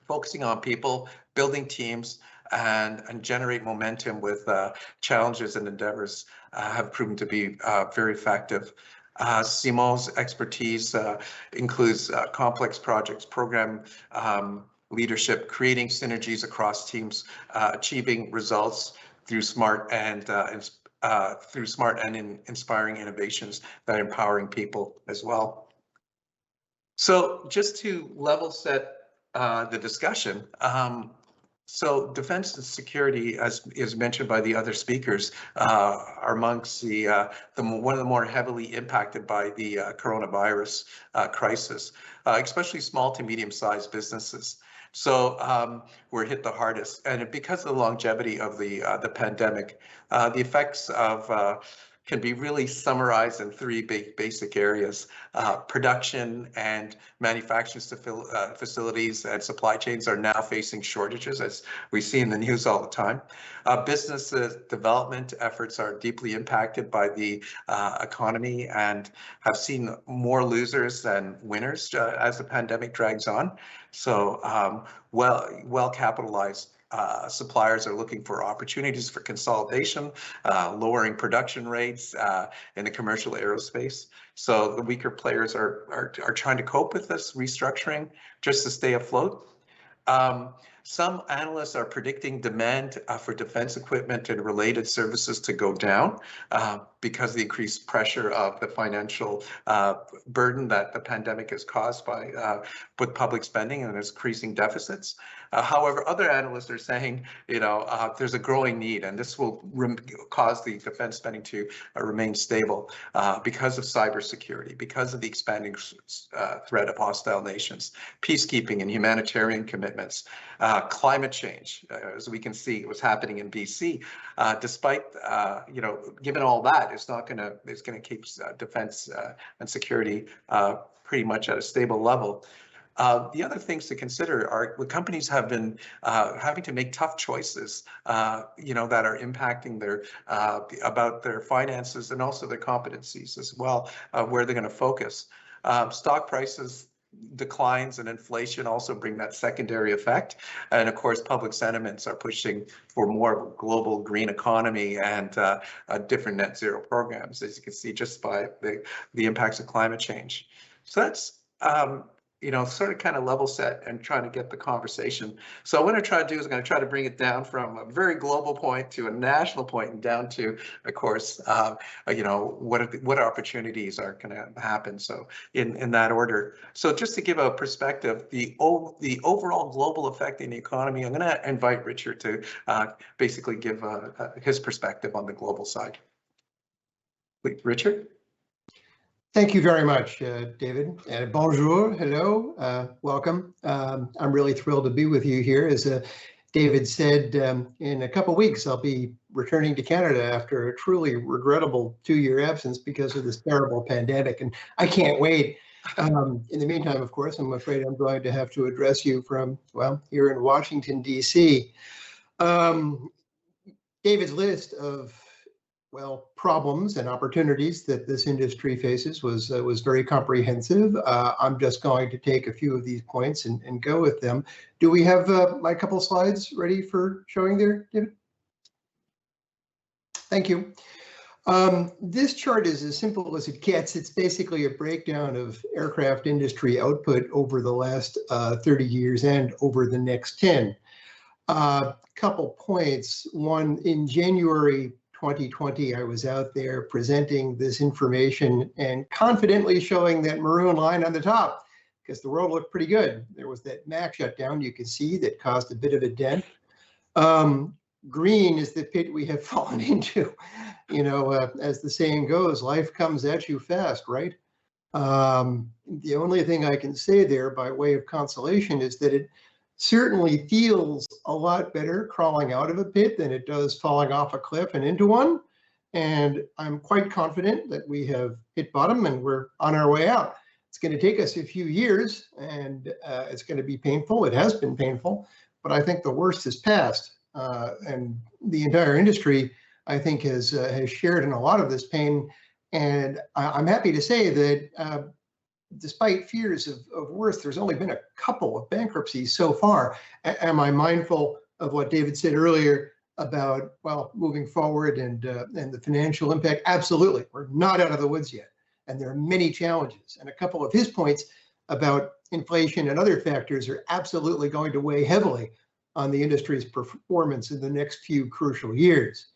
focusing on people, building teams, and generate momentum with challenges and endeavors have proven to be very effective. Simon's expertise includes complex projects, program leadership, creating synergies across teams, achieving results through smart and inspiring innovations that are empowering people as well. So just to level set the discussion, so defense and security, as is mentioned by the other speakers, are amongst one of the more heavily impacted by the coronavirus crisis, especially small to medium-sized businesses. So we're hit the hardest, and because of the longevity of the pandemic, the effects of can be really summarized in three basic areas. Production and manufacturing facilities and supply chains are now facing shortages, as we see in the news all the time. Business development efforts are deeply impacted by the economy and have seen more losers than winners as the pandemic drags on. So well-capitalized suppliers are looking for opportunities for consolidation, lowering production rates in the commercial aerospace. So the weaker players are trying to cope with this restructuring just to stay afloat. Some analysts are predicting demand for defense equipment and related services to go down because of the increased pressure of the financial burden that the pandemic has caused by with public spending and its increasing deficits. However, other analysts are saying, there's a growing need, and this will cause the defense spending to remain stable because of cybersecurity, because of the expanding threat of hostile nations, peacekeeping and humanitarian commitments, climate change, as we can see what's happening in BC. Despite, given all that, it's going to keep defense and security pretty much at a stable level. The other things to consider are the companies have been having to make tough choices, that are impacting about their finances and also their competencies as well, where they're going to focus. Stock prices declines and inflation also bring that secondary effect. And of course, public sentiments are pushing for more global green economy and different net zero programs, as you can see just by the impacts of climate change. So that's sort of kind of level set and trying to get the conversation. So what I'm going to try to do is I'm going to try to bring it down from a very global point to a national point and down to, of course, what opportunities are going to happen. So in that order. So just to give a perspective, the overall global effect in the economy, I'm going to invite Richard to basically give his perspective on the global side. Richard? Thank you very much, David. Bonjour, hello, welcome. I'm really thrilled to be with you here. As David said, in a couple of weeks, I'll be returning to Canada after a truly regrettable 2-year absence because of this terrible pandemic, and I can't wait. In the meantime, of course, I'm afraid I'm going to have to address you from, well, here in Washington, D.C. David's list of problems and opportunities that this industry faces was very comprehensive. I'm just going to take a few of these points and go with them. Do we have my couple slides ready for showing there, David? Thank you. This chart is as simple as it gets. It's basically a breakdown of aircraft industry output over the last 30 years and over the next 10. Couple points. One, in January 2020, I was out there presenting this information and confidently showing that maroon line on the top because the world looked pretty good. There was that MAX shutdown you could see that caused a bit of a dent. Green is the pit we have fallen into. As the saying goes, life comes at you fast, right? The only thing I can say there by way of consolation is that it certainly feels a lot better crawling out of a pit than it does falling off a cliff and into one. And I'm quite confident that we have hit bottom and we're on our way out. It's going to take us a few years and it's going to be painful. It has been painful, but I think the worst is past. And the entire industry, I think, has shared in a lot of this pain. And I'm happy to say that despite fears of worse, there's only been a couple of bankruptcies so far. Am I mindful of what David said earlier about, moving forward and the financial impact? Absolutely. We're not out of the woods yet. And there are many challenges. And a couple of his points about inflation and other factors are absolutely going to weigh heavily on the industry's performance in the next few crucial years.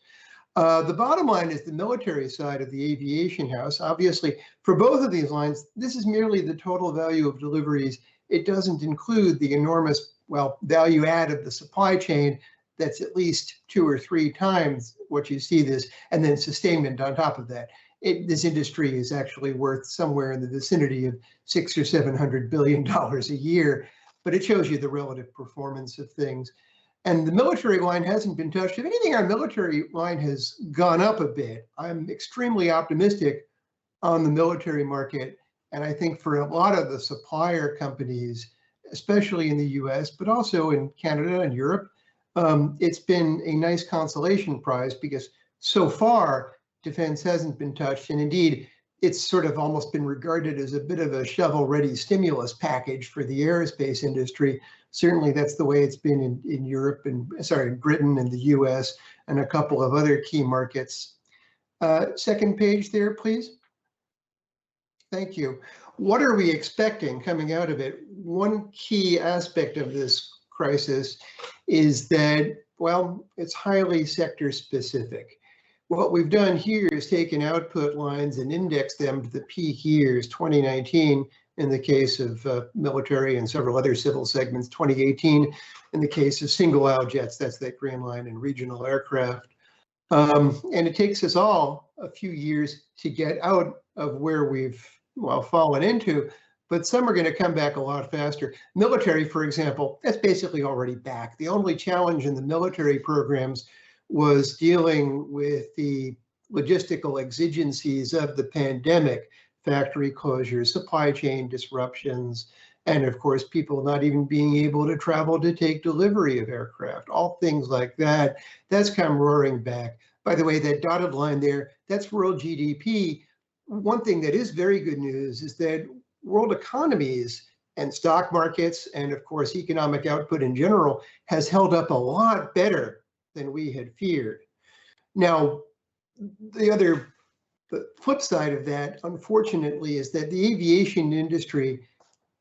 The bottom line is the military side of the aviation house. Obviously, for both of these lines, this is merely the total value of deliveries. It doesn't include the enormous, value add of the supply chain that's at least 2 or 3 times what you see this, and then sustainment on top of that. This industry is actually worth somewhere in the vicinity of $600 or $700 billion a year, but it shows you the relative performance of things. And the military line hasn't been touched. If anything, our military line has gone up a bit. I'm extremely optimistic on the military market. And I think for a lot of the supplier companies, especially in the US, but also in Canada and Europe, it's been a nice consolation prize because so far, defense hasn't been touched. And indeed, it's sort of almost been regarded as a bit of a shovel-ready stimulus package for the aerospace industry. Certainly that's the way it's been in Europe and, sorry, in Britain and the US and a couple of other key markets. Second page there, please. Thank you. What are we expecting coming out of it? One key aspect of this crisis is that, well, it's highly sector specific. What we've done here is taken output lines and indexed them to the peak years, 2019 in the case of military and several other civil segments, 2018 in the case of single aisle jets, that's that green line, and regional aircraft. And it takes us all a few years to get out of where we've, well, fallen into, but some are going to come back a lot faster. Military, for example, that's basically already back. The only challenge in the military programs was dealing with the logistical exigencies of the pandemic, factory closures, supply chain disruptions, and of course, people not even being able to travel to take delivery of aircraft, all things like that. That's come roaring back. By the way, that dotted line there, that's world GDP. One thing that is very good news is that world economies and stock markets, and of course, economic output in general, has held up a lot better than we had feared. Now, the flip side of that, unfortunately, is that the aviation industry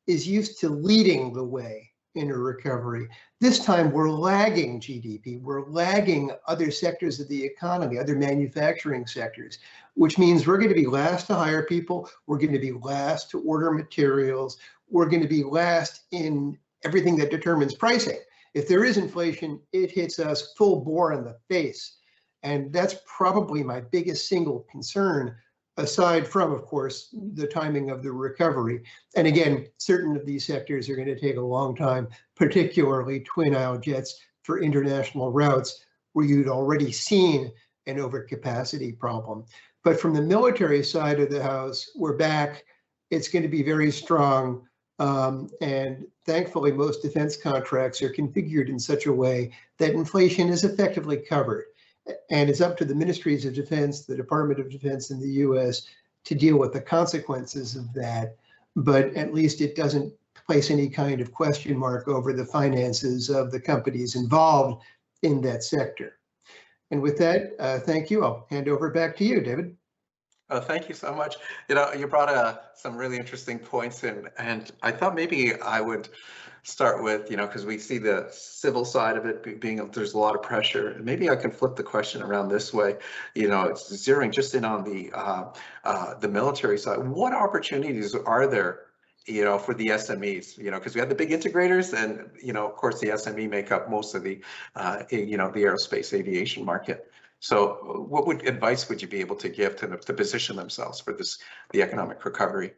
is used to leading the way in a recovery. This time we're lagging GDP, we're lagging other sectors of the economy, other manufacturing sectors, which means we're going to be last to hire people, we're going to be last to order materials, we're going to be last in everything that determines pricing. If there is inflation, it hits us full bore in the face. And that's probably my biggest single concern, aside from, of course, the timing of the recovery. And again, certain of these sectors are going to take a long time, particularly twin aisle jets for international routes, where you'd already seen an overcapacity problem. But from the military side of the house, we're back. It's going to be very strong. And thankfully, most defense contracts are configured in such a way that inflation is effectively covered. And it's up to the ministries of defense, the Department of Defense in the US, to deal with the consequences of that. But at least it doesn't place any kind of question mark over the finances of the companies involved in that sector. And with that, thank you. I'll hand over back to you, David. Thank you so much. You know, you brought some really interesting points in, and I thought maybe I would start with, because we see the civil side of it being, there's a lot of pressure. And maybe I can flip the question around this way. It's zeroing just in on the military side. What opportunities are there, for the SMEs? Because we have the big integrators, and of course the SME make up most of the, the aerospace aviation market. So what advice would you be able to give to them to position themselves for the economic recovery?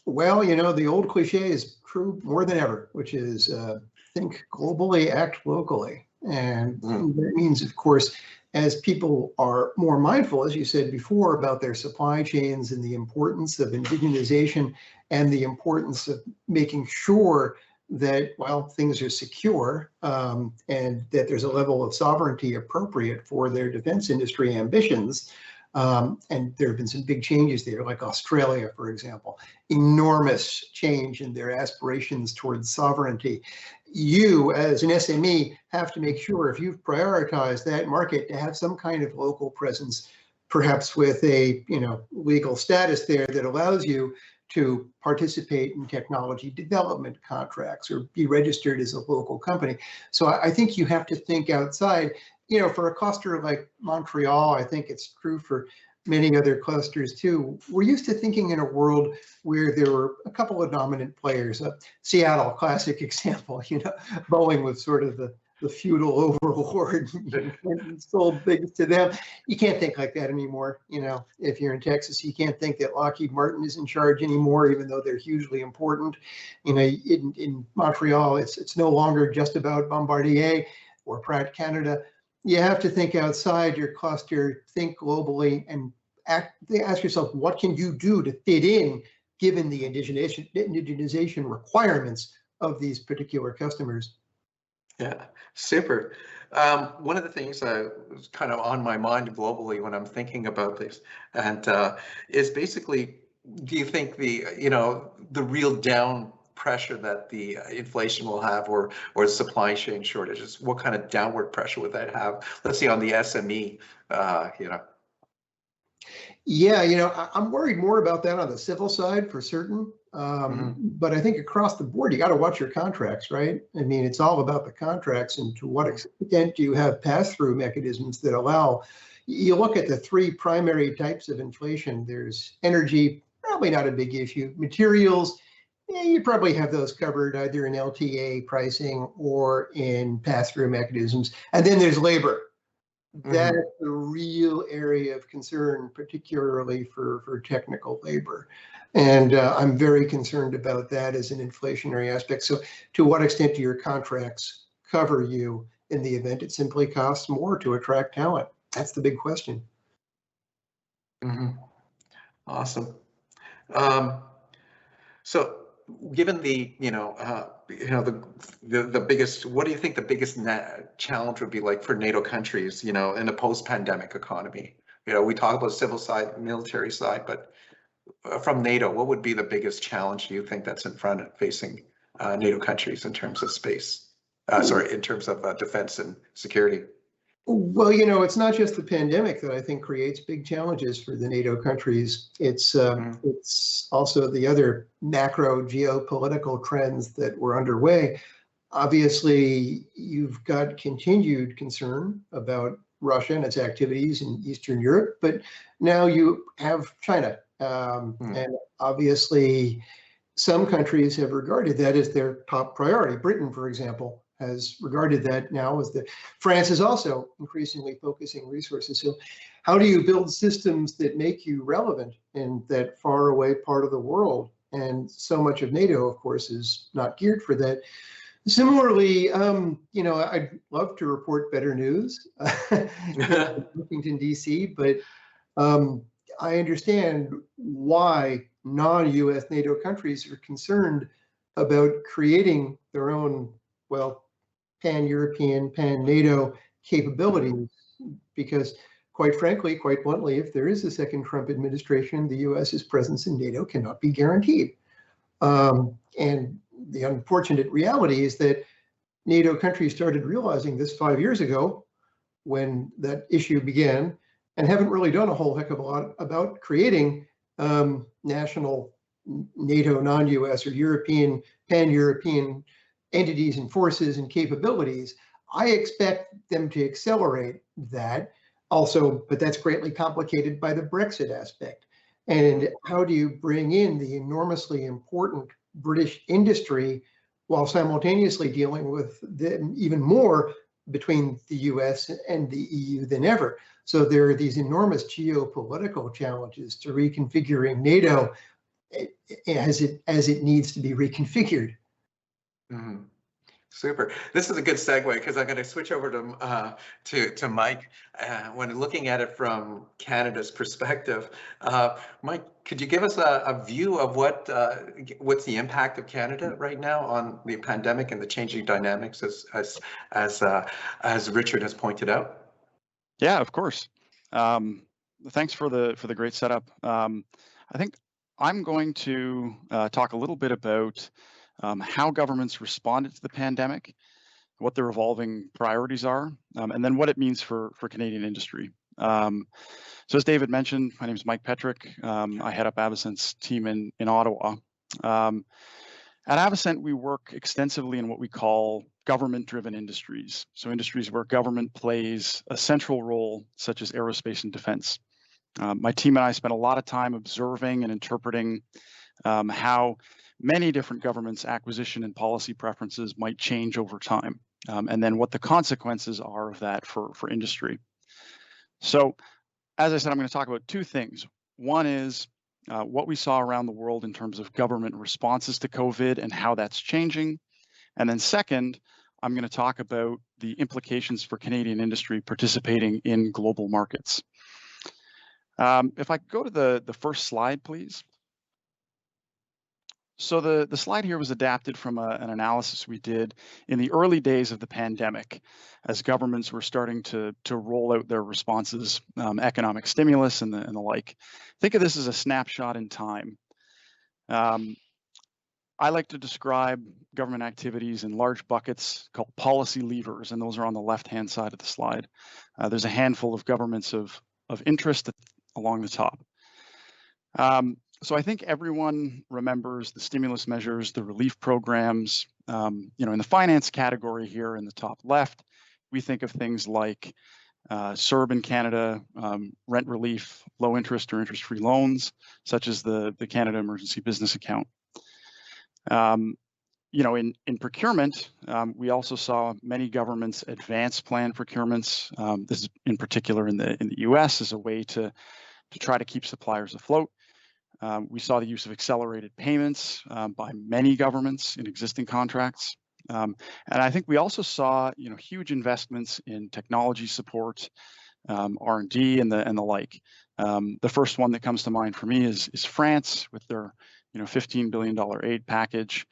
Well, the old cliche is true more than ever, which is think globally, act locally. And that means, of course, as people are more mindful, as you said before, about their supply chains and the importance of indigenization and the importance of making sure that, well, things are secure and that there's a level of sovereignty appropriate for their defense industry ambitions. And there have been some big changes there, like Australia, for example, enormous change in their aspirations towards sovereignty. You, as an SME, have to make sure, if you've prioritized that market, to have some kind of local presence, perhaps with a legal status there that allows you to participate in technology development contracts or be registered as a local company. So I think you have to think outside. For a cluster like Montreal, I think it's true for many other clusters too. We're used to thinking in a world where there were a couple of dominant players. Seattle, classic example, Boeing was sort of the feudal overlord and sold things to them. You can't think like that anymore. If you're in Texas, you can't think that Lockheed Martin is in charge anymore, even though they're hugely important. In Montreal, it's no longer just about Bombardier. or Pratt Canada, you have to think outside your cluster, think globally, and ask yourself, what can you do to fit in given the indigenization requirements of these particular customers? Yeah, super. One of the things that was kind of on my mind globally when I'm thinking about this, and is basically, do you think the real down pressure that the inflation will have, or the supply chain shortages, what kind of downward pressure would that have? Let's see, on the SME, Yeah, I'm worried more about that on the civil side for certain. But I think across the board, you got to watch your contracts, right? I mean, it's all about the contracts and to what extent do you have pass-through mechanisms that allow. You look at the three primary types of inflation. There's energy, probably not a big issue. Materials, you probably have those covered either in LTA pricing or in pass-through mechanisms. And then there's labor. That's the real area of concern, particularly for technical labor. And I'm very concerned about that as an inflationary aspect. So to what extent do your contracts cover you in the event it simply costs more to attract talent? That's the big question. Awesome. So given the the biggest, what do you think the biggest challenge would be like for NATO countries, in a post-pandemic economy? We talk about civil side, military side, but from NATO, what would be the biggest challenge do you think that's facing NATO countries in terms of space? In terms of defense and security? Well, it's not just the pandemic that I think creates big challenges for the NATO countries. It's also the other macro geopolitical trends that were underway. Obviously, you've got continued concern about Russia and its activities in Eastern Europe, but now you have China. And obviously, some countries have regarded that as their top priority. Britain, for example, has regarded that now as France is also increasingly focusing resources. So how do you build systems that make you relevant in that far away part of the world? And so much of NATO, of course, is not geared for that. Similarly, I'd love to report better news in Washington, D.C., but I understand why non-US NATO countries are concerned about creating their own, pan-European, pan-NATO capabilities, because quite frankly, quite bluntly, if there is a second Trump administration, the US's presence in NATO cannot be guaranteed. And the unfortunate reality is that NATO countries started realizing this 5 years ago when that issue began, and haven't really done a whole heck of a lot about creating national NATO, non-US or European, pan-European entities and forces and capabilities. I expect them to accelerate that also, but that's greatly complicated by the Brexit aspect. And how do you bring in the enormously important British industry while simultaneously dealing with even more between the US and the EU than ever? So there are these enormous geopolitical challenges to reconfiguring NATO as it needs to be reconfigured. Super. This is a good segue because I'm going to switch over to Mike. When looking at it from Canada's perspective, Mike, could you give us a view of what's the impact of Canada right now on the pandemic and the changing dynamics, as Richard has pointed out? Yeah, of course. Thanks for the great setup. I think I'm going to talk a little bit about how governments responded to the pandemic, what their evolving priorities are, and then what it means for Canadian industry. So as David mentioned, my name is Mike Petrick. I head up Avascent's team in Ottawa. At Avascent, we work extensively in what we call government-driven industries. So industries where government plays a central role, such as aerospace and defense. My team and I spent a lot of time observing and interpreting how many different governments' acquisition and policy preferences might change over time, and then what the consequences are of that for industry. So, as I said, I'm going to talk about two things. One is what we saw around the world in terms of government responses to COVID and how that's changing. And then second, I'm going to talk about the implications for Canadian industry participating in global markets. If I go to the first slide, please. So the slide here was adapted from an analysis we did in the early days of the pandemic, as governments were starting to roll out their responses, economic stimulus and the like. Think of this as a snapshot in time. I like to describe government activities in large buckets called policy levers, and those are on the left-hand side of the slide. There's a handful of governments of interest along the top. So I think everyone remembers the stimulus measures, the relief programs. In the finance category here in the top left, we think of things like CERB in Canada, rent relief, low interest or interest-free loans, such as the Canada Emergency Business Account. In procurement, we also saw many governments advance plan procurements. This is in particular in the U.S. as a way to try to keep suppliers afloat. We saw the use of accelerated payments by many governments in existing contracts. And I think we also saw, huge investments in technology support, R&D and the like. The first one that comes to mind for me is France with their, $15 billion aid package,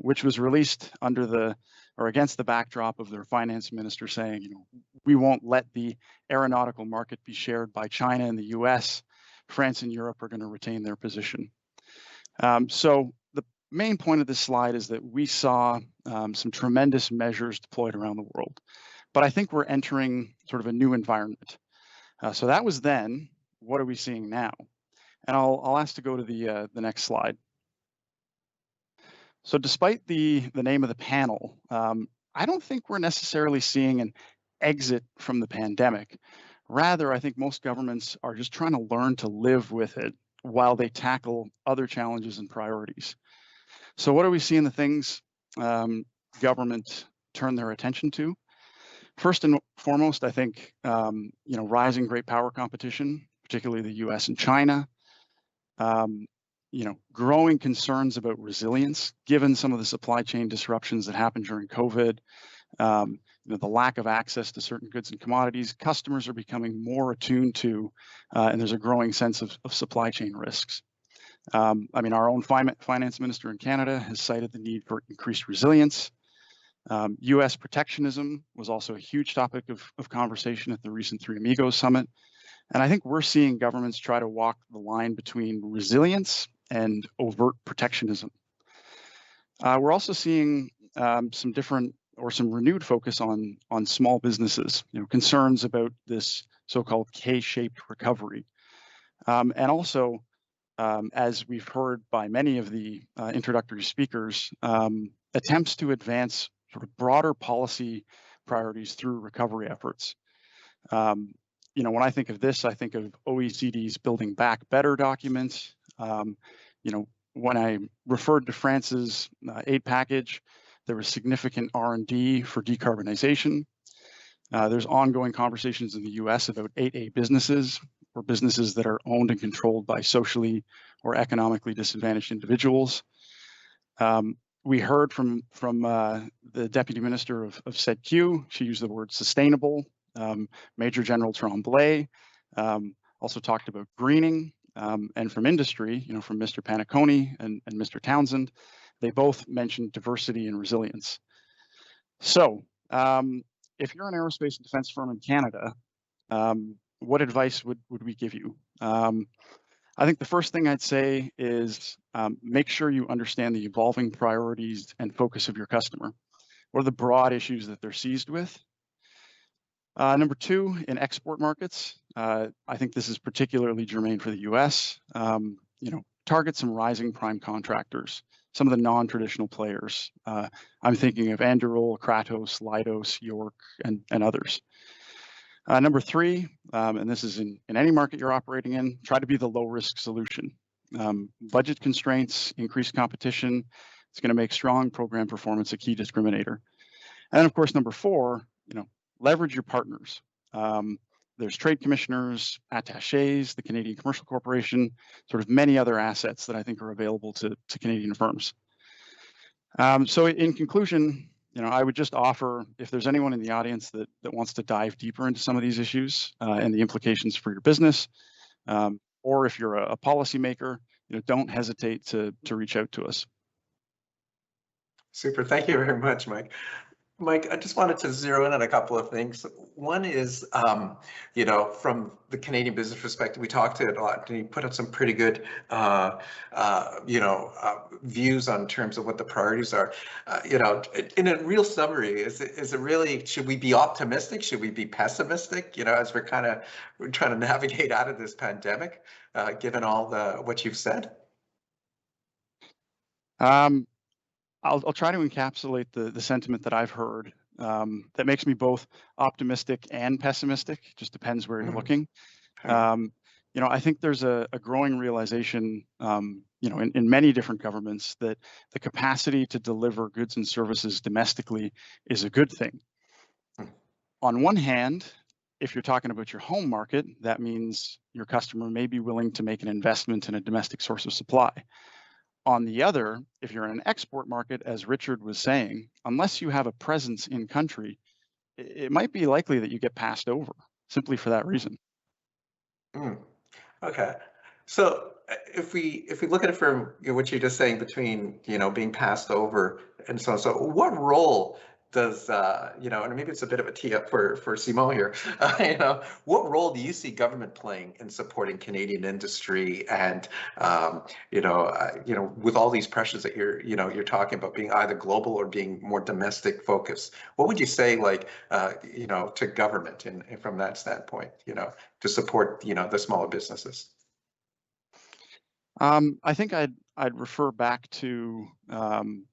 which was released against the backdrop of their finance minister saying, we won't let the aeronautical market be shared by China and the US. France and Europe are going to retain their position. So the main point of this slide is that we saw some tremendous measures deployed around the world, but I think we're entering sort of a new environment. So that was then. What are we seeing now? And I'll ask to go to the next slide. So despite the name of the panel, I don't think we're necessarily seeing an exit from the pandemic. Rather, I think most governments are just trying to learn to live with it while they tackle other challenges and priorities. So what are we seeing the things government turn their attention to? First and foremost, I think, rising great power competition, particularly the US and China, growing concerns about resilience, given some of the supply chain disruptions that happened during COVID, the lack of access to certain goods and commodities. Customers are becoming more attuned to, and there's a growing sense of supply chain risks. Our own finance minister in Canada has cited the need for increased resilience. US protectionism was also a huge topic of conversation at the recent Three Amigos Summit. And I think we're seeing governments try to walk the line between resilience and overt protectionism. We're also seeing some renewed focus on small businesses, concerns about this so-called K-shaped recovery. And also, as we've heard by many of the introductory speakers, attempts to advance sort of broader policy priorities through recovery efforts. When I think of this, I think of OECD's Building Back Better documents. When I referred to France's aid package, there was significant R&D for decarbonization. There's ongoing conversations in the US about 8A businesses, or businesses that are owned and controlled by socially or economically disadvantaged individuals. We heard from the Deputy Minister of SEDQ. She used the word sustainable. Major General Tremblay also talked about greening, and from industry, from Mr. Paniconi and Mr. Townsend, they both mentioned diversity and resilience. So if you're an aerospace and defense firm in Canada, what advice would we give you? I think the first thing I'd say is make sure you understand the evolving priorities and focus of your customer. What are the broad issues that they're seized with? Number two, in export markets, I think this is particularly germane for the US. Target some rising prime contractors, some of the non-traditional players. I'm thinking of Anduril, Kratos, Leidos, York, and others. Number three, and this is in any market you're operating in, try to be the low-risk solution. Budget constraints, increased competition, it's going to make strong program performance a key discriminator. And then, of course, number four, leverage your partners. There's trade commissioners, attachés, the Canadian Commercial Corporation, sort of many other assets that I think are available to Canadian firms. So in conclusion, I would just offer, if there's anyone in the audience that wants to dive deeper into some of these issues and the implications for your business, or if you're a policymaker, don't hesitate to reach out to us. Super. Thank you very much, Mike. Mike, I just wanted to zero in on a couple of things. One is, from the Canadian business perspective, we talked to it a lot, and you put out some pretty good, views on terms of what the priorities are. In a real summary, is it really, should we be optimistic? Should we be pessimistic? As we're trying to navigate out of this pandemic, given all what you've said. I'll try to encapsulate the sentiment that I've heard that makes me both optimistic and pessimistic. Just depends where you're looking. I think there's a growing realization, in many different governments that the capacity to deliver goods and services domestically is a good thing. On one hand, if you're talking about your home market, that means your customer may be willing to make an investment in a domestic source of supply. On the other, if you're in an export market, as Richard was saying, unless you have a presence in country, it might be likely that you get passed over simply for that reason. Okay. So if we look at it from what you're just saying between, being passed over and so on, so what role does, and maybe it's a bit of a tee up for Simon here, what role do you see government playing in supporting Canadian industry and, with all these pressures that you're talking about being either global or being more domestic focused? What would you say, to government and from that standpoint, to support, the smaller businesses? I think I'd refer back to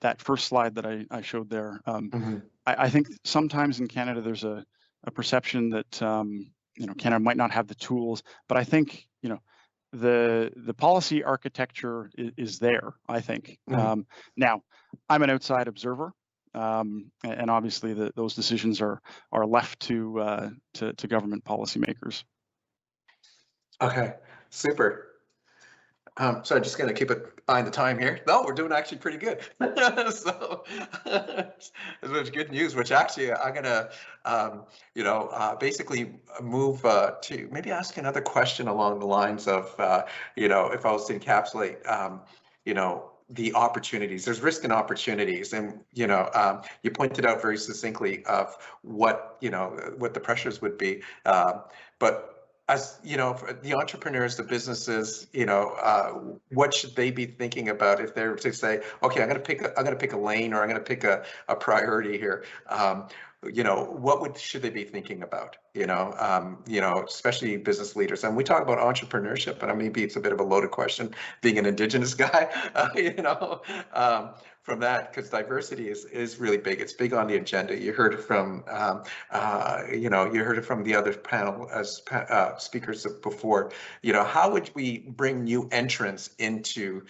that first slide that I showed there. I think sometimes in Canada there's a perception that Canada might not have the tools, but I think the policy architecture is there. I think now I'm an outside observer, and obviously those decisions are left to government policymakers. Okay, super. So I'm just going to keep it behind the time here. No, we're doing actually pretty good. So it's good news, which actually I'm going to, basically move to maybe ask another question along the lines of, if I was to encapsulate, the opportunities. There's risk and opportunities, and you pointed out very succinctly of what the pressures would be, but as the entrepreneurs, the businesses, what should they be thinking about if they're to say, okay, I'm going to pick a lane, or I'm going to pick a priority here. What should they be thinking about? Especially business leaders. And we talk about entrepreneurship, but maybe it's a bit of a loaded question, being an Indigenous guy, from that, because diversity is really big. It's big on the agenda. You heard it from, you heard it from the other panel as speakers before. How would we bring new entrants into,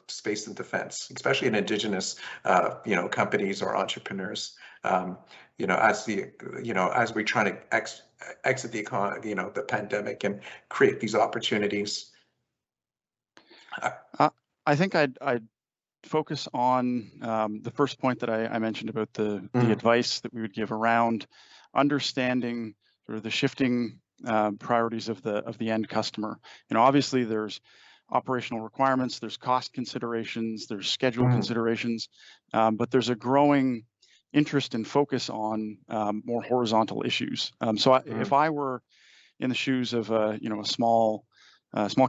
space and defense, especially in Indigenous, companies or entrepreneurs? As we try to exit the economy, the pandemic, and create these opportunities. I think I'd focus on the first point that I mentioned about the advice that we would give around understanding sort of the shifting priorities of the end customer. Obviously there's operational requirements, there's cost considerations, there's schedule considerations, but there's a growing interest and focus on more horizontal issues. If I were in the shoes of a small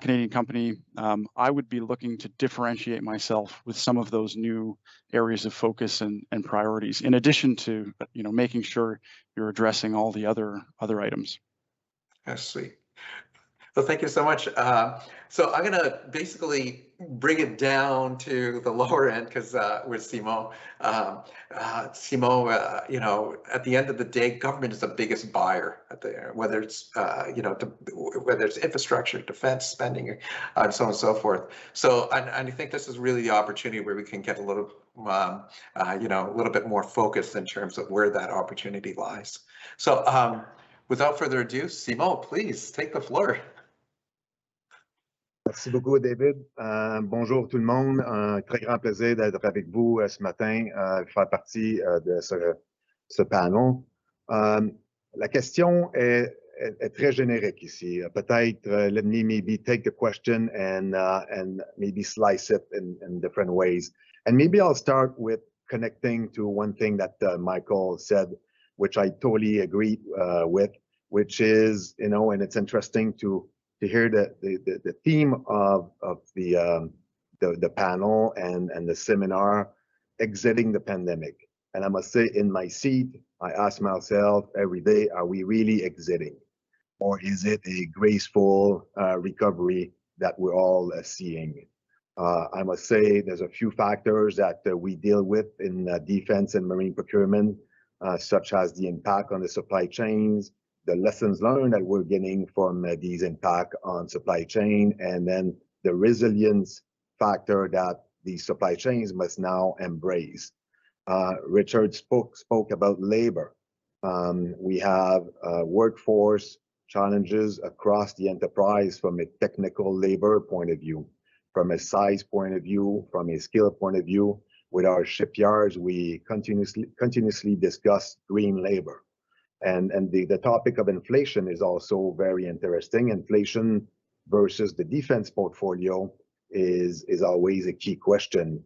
Canadian company, I would be looking to differentiate myself with some of those new areas of focus and priorities, in addition to making sure you're addressing all the other items. That's sweet. Well, thank you so much. So I'm going to basically bring it down to the lower end, because with Simon, at the end of the day, government is the biggest buyer whether it's whether it's infrastructure, defense spending, and so on and so forth. So and I think this is really the opportunity where we can get a little a little bit more focused in terms of where that opportunity lies. So without further ado, Simon, please take the floor. Merci beaucoup, David. Bonjour tout le monde. Un très grand plaisir d'être avec vous ce matin, faire partie de ce panel. La question est très générique ici. Peut-être, let me maybe take the question and maybe slice it in different ways. And maybe I'll start with connecting to one thing that Michael said, which I totally agree with, which is, you know, and it's interesting to hear the theme of the panel and the seminar, exiting the pandemic. And I must say, in my seat, I ask myself every day, are we really exiting? Or is it a graceful recovery that we're all seeing? I must say there's a few factors that we deal with in defense and marine procurement, such as the impact on the supply chains, the lessons learned that we're getting from these impact on supply chain, and then the resilience factor that these supply chains must now embrace. Richard spoke about labor. We have workforce challenges across the enterprise from a technical labor point of view, from a size point of view, from a skill point of view. With our shipyards, we continuously discuss green labor. And the topic of inflation is also very interesting. Inflation versus the defense portfolio is always a key question.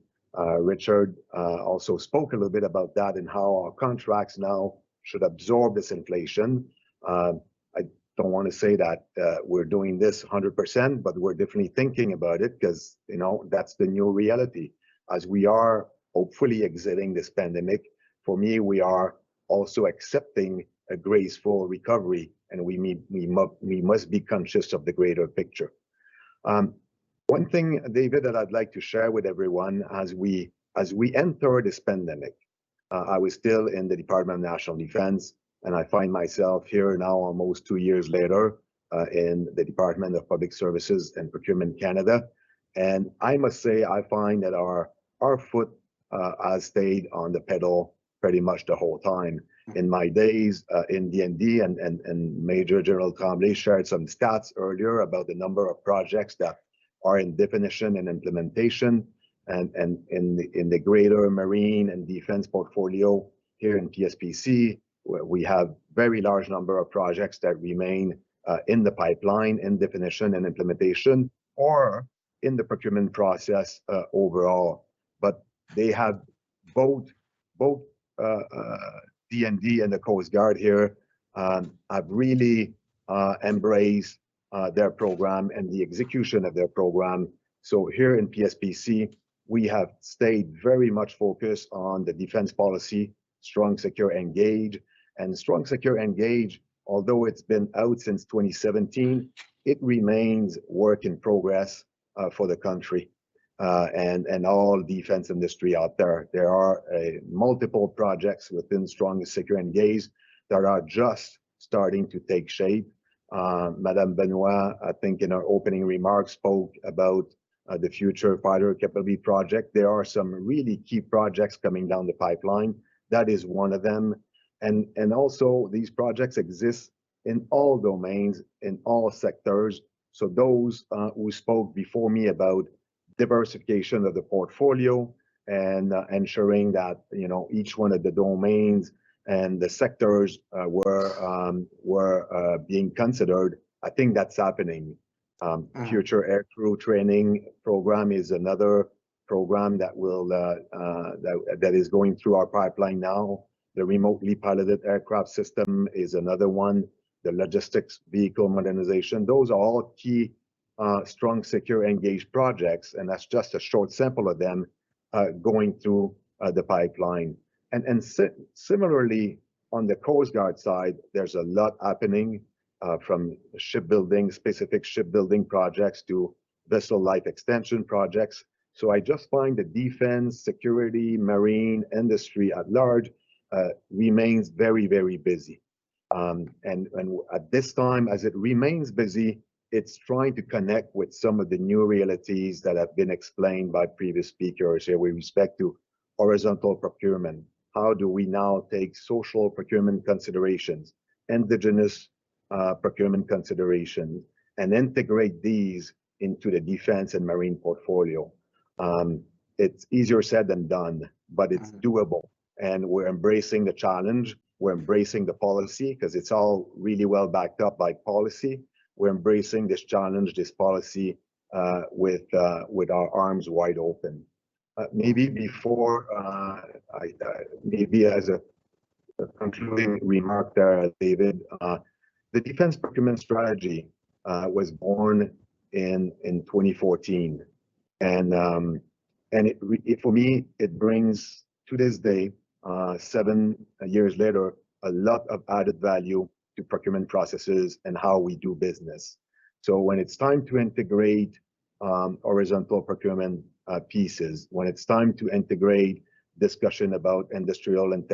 Richard also spoke a little bit about that and how our contracts now should absorb this inflation. I don't want to say that we're doing this 100%, but we're definitely thinking about it because, you know, that's the new reality. As we are hopefully exiting this pandemic, for me, we are also accepting a graceful recovery, and we must be conscious of the greater picture. One thing, David, that I'd like to share with everyone as we enter this pandemic, I was still in the Department of National Defense, and I find myself here now almost 2 years later in the Department of Public Services and Procurement Canada. And I must say, I find that our foot has stayed on the pedal pretty much the whole time. In my days in DND, and Major General Tremblay shared some stats earlier about the number of projects that are in definition and implementation, and in the greater marine and defense portfolio here in PSPC, we have very large number of projects that remain in the pipeline, in definition and implementation, or in the procurement process overall. But they have both DND and the Coast Guard here have really embraced their program and the execution of their program. So here in PSPC, we have stayed very much focused on the defense policy, Strong, Secure, Engage. And Strong, Secure, Engage, although it's been out since 2017, it remains work in progress for the country. And all defense industry out there. There are multiple projects within Strong and Secure Engage that are just starting to take shape. Madame Benoit, I think in her opening remarks, spoke about the Future Fighter Capability Project. There are some really key projects coming down the pipeline. That is one of them. And also these projects exist in all domains, in all sectors. So those who spoke before me about diversification of the portfolio and ensuring that, you know, each one of the domains and the sectors were being considered. I think that's happening. Future Aircrew Training Program is another program that will that is going through our pipeline now. The remotely piloted aircraft system is another one. The logistics vehicle modernization. Those are all key Strong, Secure, Engaged projects, and that's just a short sample of them going through the pipeline. And similarly, on the Coast Guard side, there's a lot happening from shipbuilding, specific shipbuilding projects to vessel life extension projects. So I just find the defense, security, marine industry at large remains very, very busy. And at this time, as it remains busy, it's trying to connect with some of the new realities that have been explained by previous speakers here with respect to horizontal procurement. How do we now take social procurement considerations, indigenous procurement considerations, and integrate these into the defense and marine portfolio. It's easier said than done, but it's doable. And we're embracing the challenge. We're embracing the policy because it's all really well backed up by policy. We're embracing this challenge, this policy with our arms wide open. Maybe before, maybe as a concluding remark there, David, the defense procurement strategy was born in 2014, and for me, it brings to this day, 7 years later, a lot of added value to procurement processes and how we do business. So when it's time to integrate horizontal procurement pieces, when it's time to integrate discussion about industrial and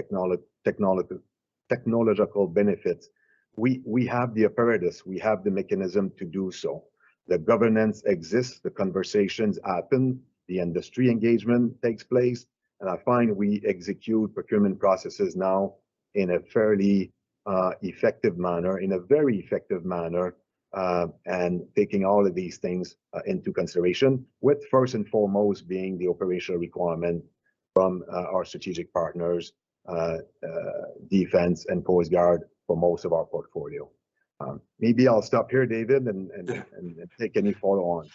technological benefits, we have the apparatus, we have the mechanism to do so. The governance exists, the conversations happen, the industry engagement takes place, and I find we execute procurement processes now in a fairly effective manner, in a very effective manner, and taking all of these things into consideration, with first and foremost being the operational requirement from our strategic partners, Defense and Coast Guard, for most of our portfolio. Maybe I'll stop here, David, and take any follow-on.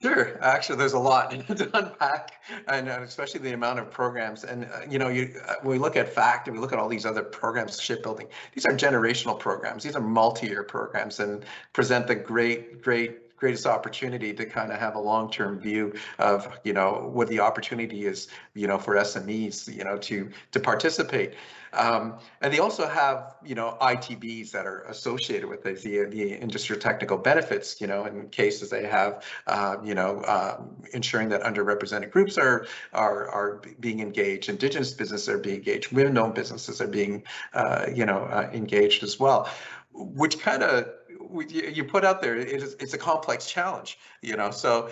Sure. Actually, there's a lot to unpack, and especially the amount of programs. And when we look at FACT and we look at all these other programs, shipbuilding, these are generational programs. These are multi-year programs, and present the greatest opportunity to kind of have a long-term view of what the opportunity is for SMEs to participate. And they also have ITBs that are associated with the industrial technical benefits, in cases they have ensuring that underrepresented groups are being engaged, Indigenous businesses are being engaged, women-owned businesses are being engaged as well, which kind of you put out there, it's a complex challenge, so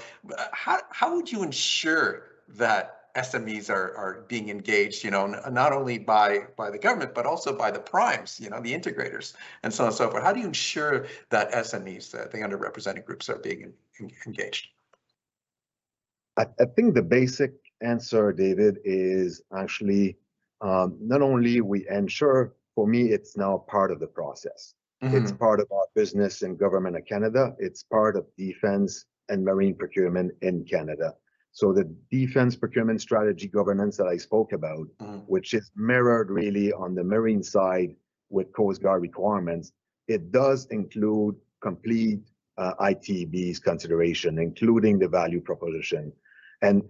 how would you ensure that SMEs are being engaged, not only by the government, but also by the primes, the integrators, and so on and so forth? How do you ensure that SMEs, the underrepresented groups, are being engaged? I think the basic answer, David, is actually not only we ensure, for me, it's now part of the process. It's part of our business and government of Canada. It's part of defense and marine procurement in Canada. So the defense procurement strategy governance that I spoke about, which is mirrored really on the marine side with Coast Guard requirements, it does include complete ITB's consideration, including the value proposition. And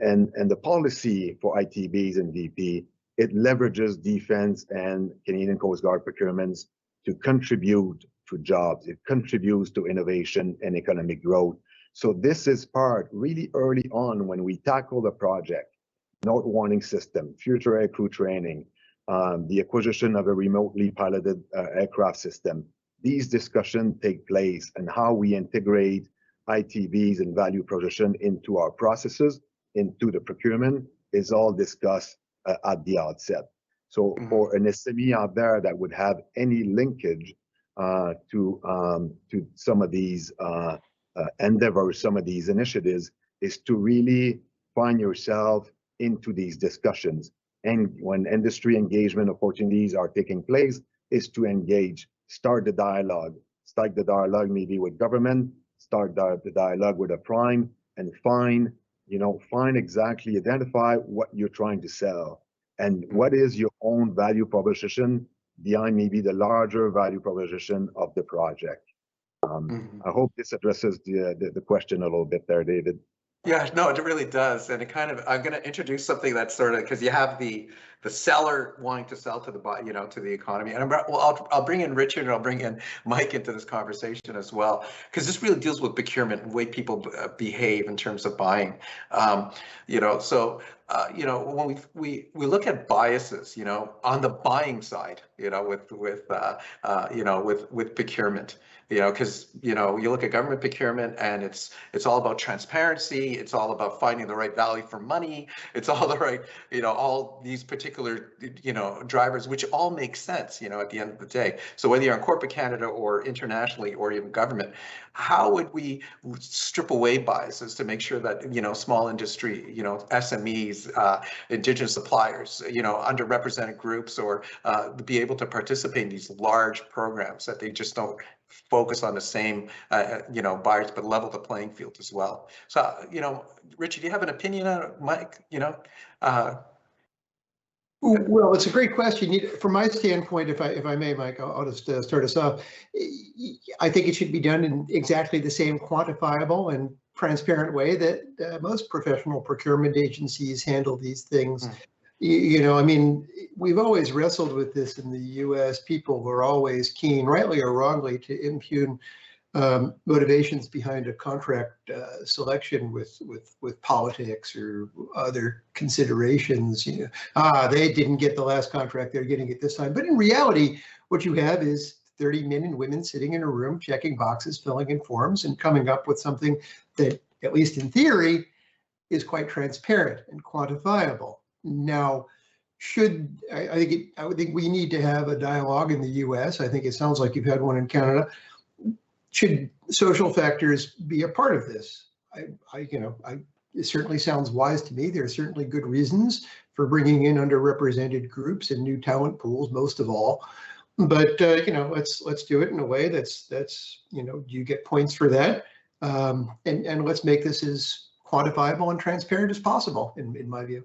the policy for ITBs and VP, it leverages defense and Canadian Coast Guard procurements to contribute to jobs. It contributes to innovation and economic growth. So this is part really early on when we tackle the project, note warning system, future aircrew training, the acquisition of a remotely piloted aircraft system. These discussions take place, and how we integrate ITBs and value proposition into our processes, into the procurement, is all discussed at the outset. So for an SME out there that would have any linkage to some of these endeavors, some of these initiatives, is to really find yourself into these discussions. And when industry engagement opportunities are taking place, is to engage, start the dialogue maybe with government, start the dialogue with a prime, and find exactly, identify what you're trying to sell and what is your own value proposition behind maybe the larger value proposition of the project. I hope this addresses the question a little bit there, David. Yeah, no, it really does. And it kind of, I'm going to introduce something that's sort of, because you have the seller wanting to sell to the to the economy. And I'll bring in Richard, and I'll bring in Mike into this conversation as well, because this really deals with procurement and the way people behave in terms of buying. So you know, when we look at biases, you know, on the buying side, you know, with procurement, you know, because, you know, you look at government procurement and it's all about transparency. It's all about finding the right value for money. It's all the right, you know, all these particular, you know, drivers, which all make sense, you know, at the end of the day. So whether you're in corporate Canada or internationally or even government, how would we strip away biases to make sure that, you know, small industry, you know, SMEs, Indigenous suppliers, you know, underrepresented groups, or be able to participate in these large programs, that they just don't focus on the same, you know, buyers, but level the playing field as well. So, you know, Richard, do you have an opinion on it, Mike? You know? Well, it's a great question. From my standpoint, if I may, Mike, I'll just start us off. I think it should be done in exactly the same quantifiable and transparent way that most professional procurement agencies handle these things. You know, I mean, we've always wrestled with this in the U.S. People were always keen, rightly or wrongly, to impugn motivations behind a contract selection with politics or other considerations. You know, they didn't get the last contract, they're getting it this time. But in reality, what you have is 30 men and women sitting in a room, checking boxes, filling in forms, and coming up with something that, at least in theory, is quite transparent and quantifiable. Now, I would think we need to have a dialogue in the U.S. I think it sounds like you've had one in Canada. Should social factors be a part of this? It certainly sounds wise to me. There are certainly good reasons for bringing in underrepresented groups and new talent pools, most of all. But you know, let's do it in a way that's you know, you get points for that, and let's make this as quantifiable and transparent as possible, in my view.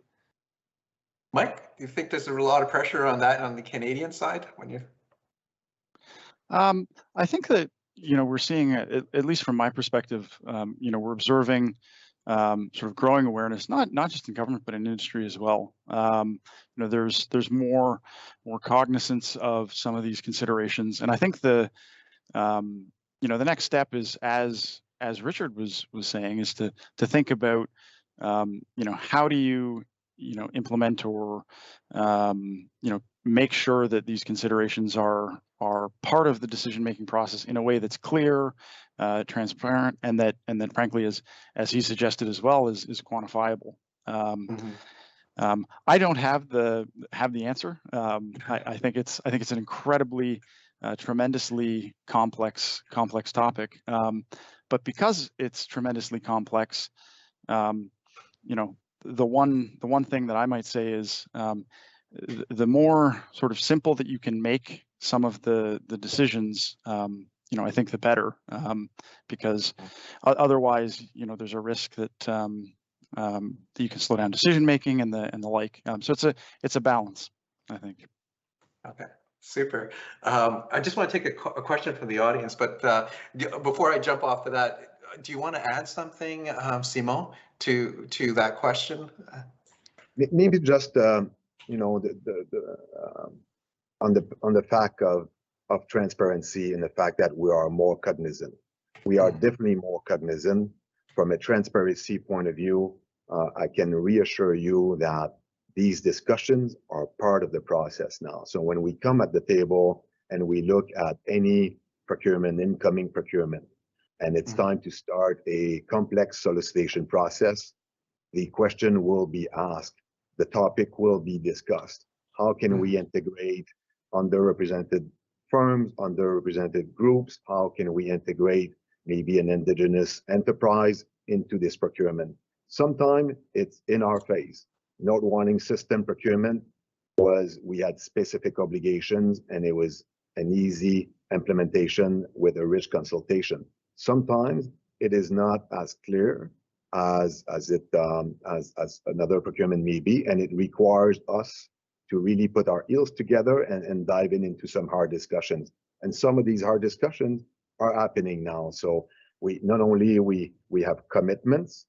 Mike, do you think there's a lot of pressure on that on the Canadian side when you? I think that, you know, we're seeing, at least from my perspective, you know, we're observing sort of growing awareness, not just in government, but in industry as well. You know, there's more cognizance of some of these considerations, and I think the you know, the next step is, as Richard was saying, is to think about you know, how do you know, implement or you know, make sure that these considerations are part of the decision-making process in a way that's clear, transparent, and that frankly, as he suggested as well, is quantifiable. I don't have the answer. I think it's an incredibly tremendously complex topic. But because it's tremendously complex, you know, the one thing that I might say is the more sort of simple that you can make some of the decisions, you know, I think the better, because otherwise, you know, there's a risk that that you can slow down decision making and the like. So it's a balance, I think. Okay. Super. I just want to take a question from the audience, but before I jump off of that, do you want to add something, Simon, to that question? Maybe just you know, on the fact of transparency and the fact that we are more cognizant. We are definitely more cognizant from a transparency point of view. I can reassure you that these discussions are part of the process now. So when we come at the table and we look at any procurement, incoming procurement, and it's time to start a complex solicitation process, the question will be asked, the topic will be discussed. How can we integrate underrepresented firms, underrepresented groups? How can we integrate maybe an Indigenous enterprise into this procurement? Sometimes it's in our face. Not wanting system procurement was we had specific obligations and it was an easy implementation with a rich consultation. Sometimes it is not as clear as another procurement may be, and it requires us to really put our heels together and dive into some hard discussions. And some of these hard discussions are happening now. So we not only we have commitments,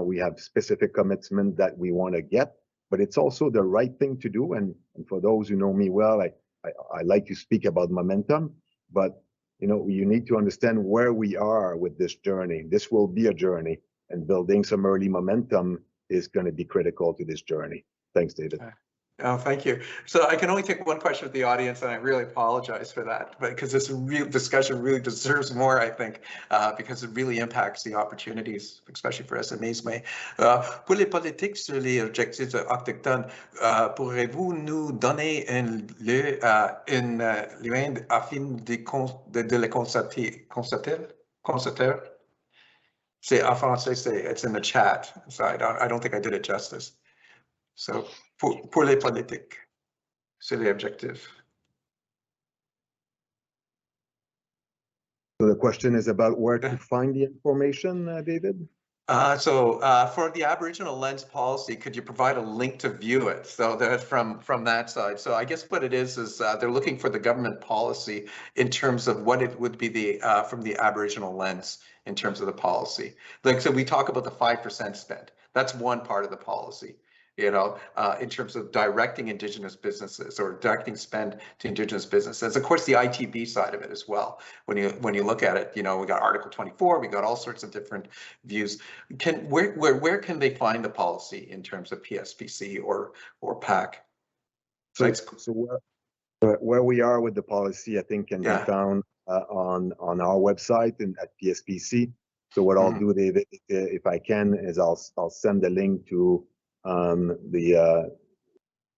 we have specific commitment that we want to get, but it's also the right thing to do. And for those who know me well, I like to speak about momentum, but you know, you need to understand where we are with this journey. This will be a journey, and building some early momentum is going to be critical to this journey. Thanks, David. Oh, thank you. So I can only take one question with the audience, and I really apologize for that, but because this real discussion really deserves more, I think, because it really impacts the opportunities, especially for SMEs. Mais pour les politiques sur les objectifs autochtones, pourrez-vous nous donner un lien afin de les constater? C'est en français, it's in the chat, so I don't think I did it justice. So, pour les politiques, c'est l'objectif. So the question is about where to find the information, David? For the Aboriginal Lens policy, could you provide a link to view it? So that from that side. So I guess what it is they're looking for the government policy in terms of what it would be from the Aboriginal lens in terms of the policy. Like, so we talk about the 5% spend. That's one part of the policy. You know, in terms of directing Indigenous businesses or directing spend to Indigenous businesses. Of course, the ITB side of it as well. When you look at it, you know, we got Article 24, we got all sorts of different views. Where can they find the policy in terms of PSPC or PAC? So where we are with the policy, I think can be found on our website and at PSPC. So what I'll do, David, if I can, is I'll send the link to to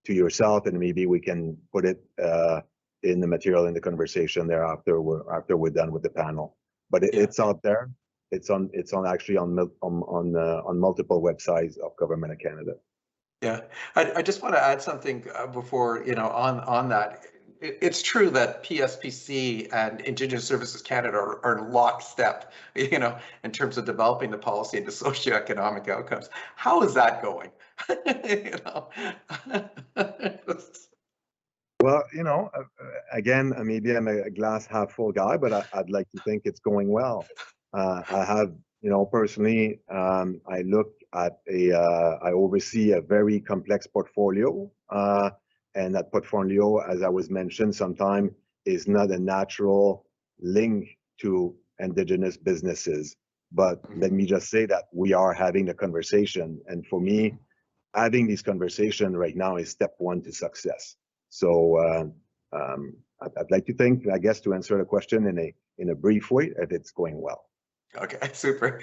yourself, and maybe we can put it in the material in the conversation there after we're done with the panel. But it's out there. It's actually on multiple websites of Government of Canada. Yeah, I just want to add something before, you know, on that. It's true that PSPC and Indigenous Services Canada are lockstep, you know, in terms of developing the policy and the socioeconomic outcomes. How is that going? You know? Well, you know, again, maybe I'm a glass half full guy, but I'd like to think it's going well. I have, you know, personally, I look at I oversee a very complex portfolio. And that portfolio, as I was mentioned, sometimes is not a natural link to Indigenous businesses. But let me just say that we are having a conversation. And for me, having this conversation right now is step one to success. So I'd like to think, I guess, to answer the question in a brief way, that it's going well. Okay, super.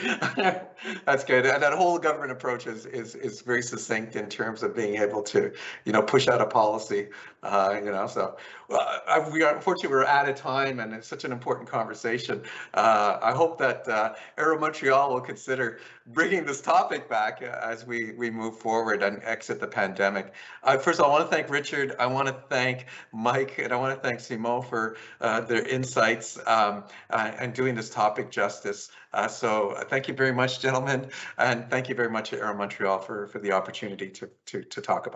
That's good. And that whole government approach is very succinct in terms of being able to, you know, push out a policy. You know, so unfortunately we're out of time, and it's such an important conversation. I hope that Aero Montreal will consider bringing this topic back as we move forward and exit the pandemic. First of all, I want to thank Richard. I want to thank Mike, and I want to thank Simon for their insights and doing this topic justice. So thank you very much, gentlemen, and thank you very much to Aero Montreal for the opportunity to talk about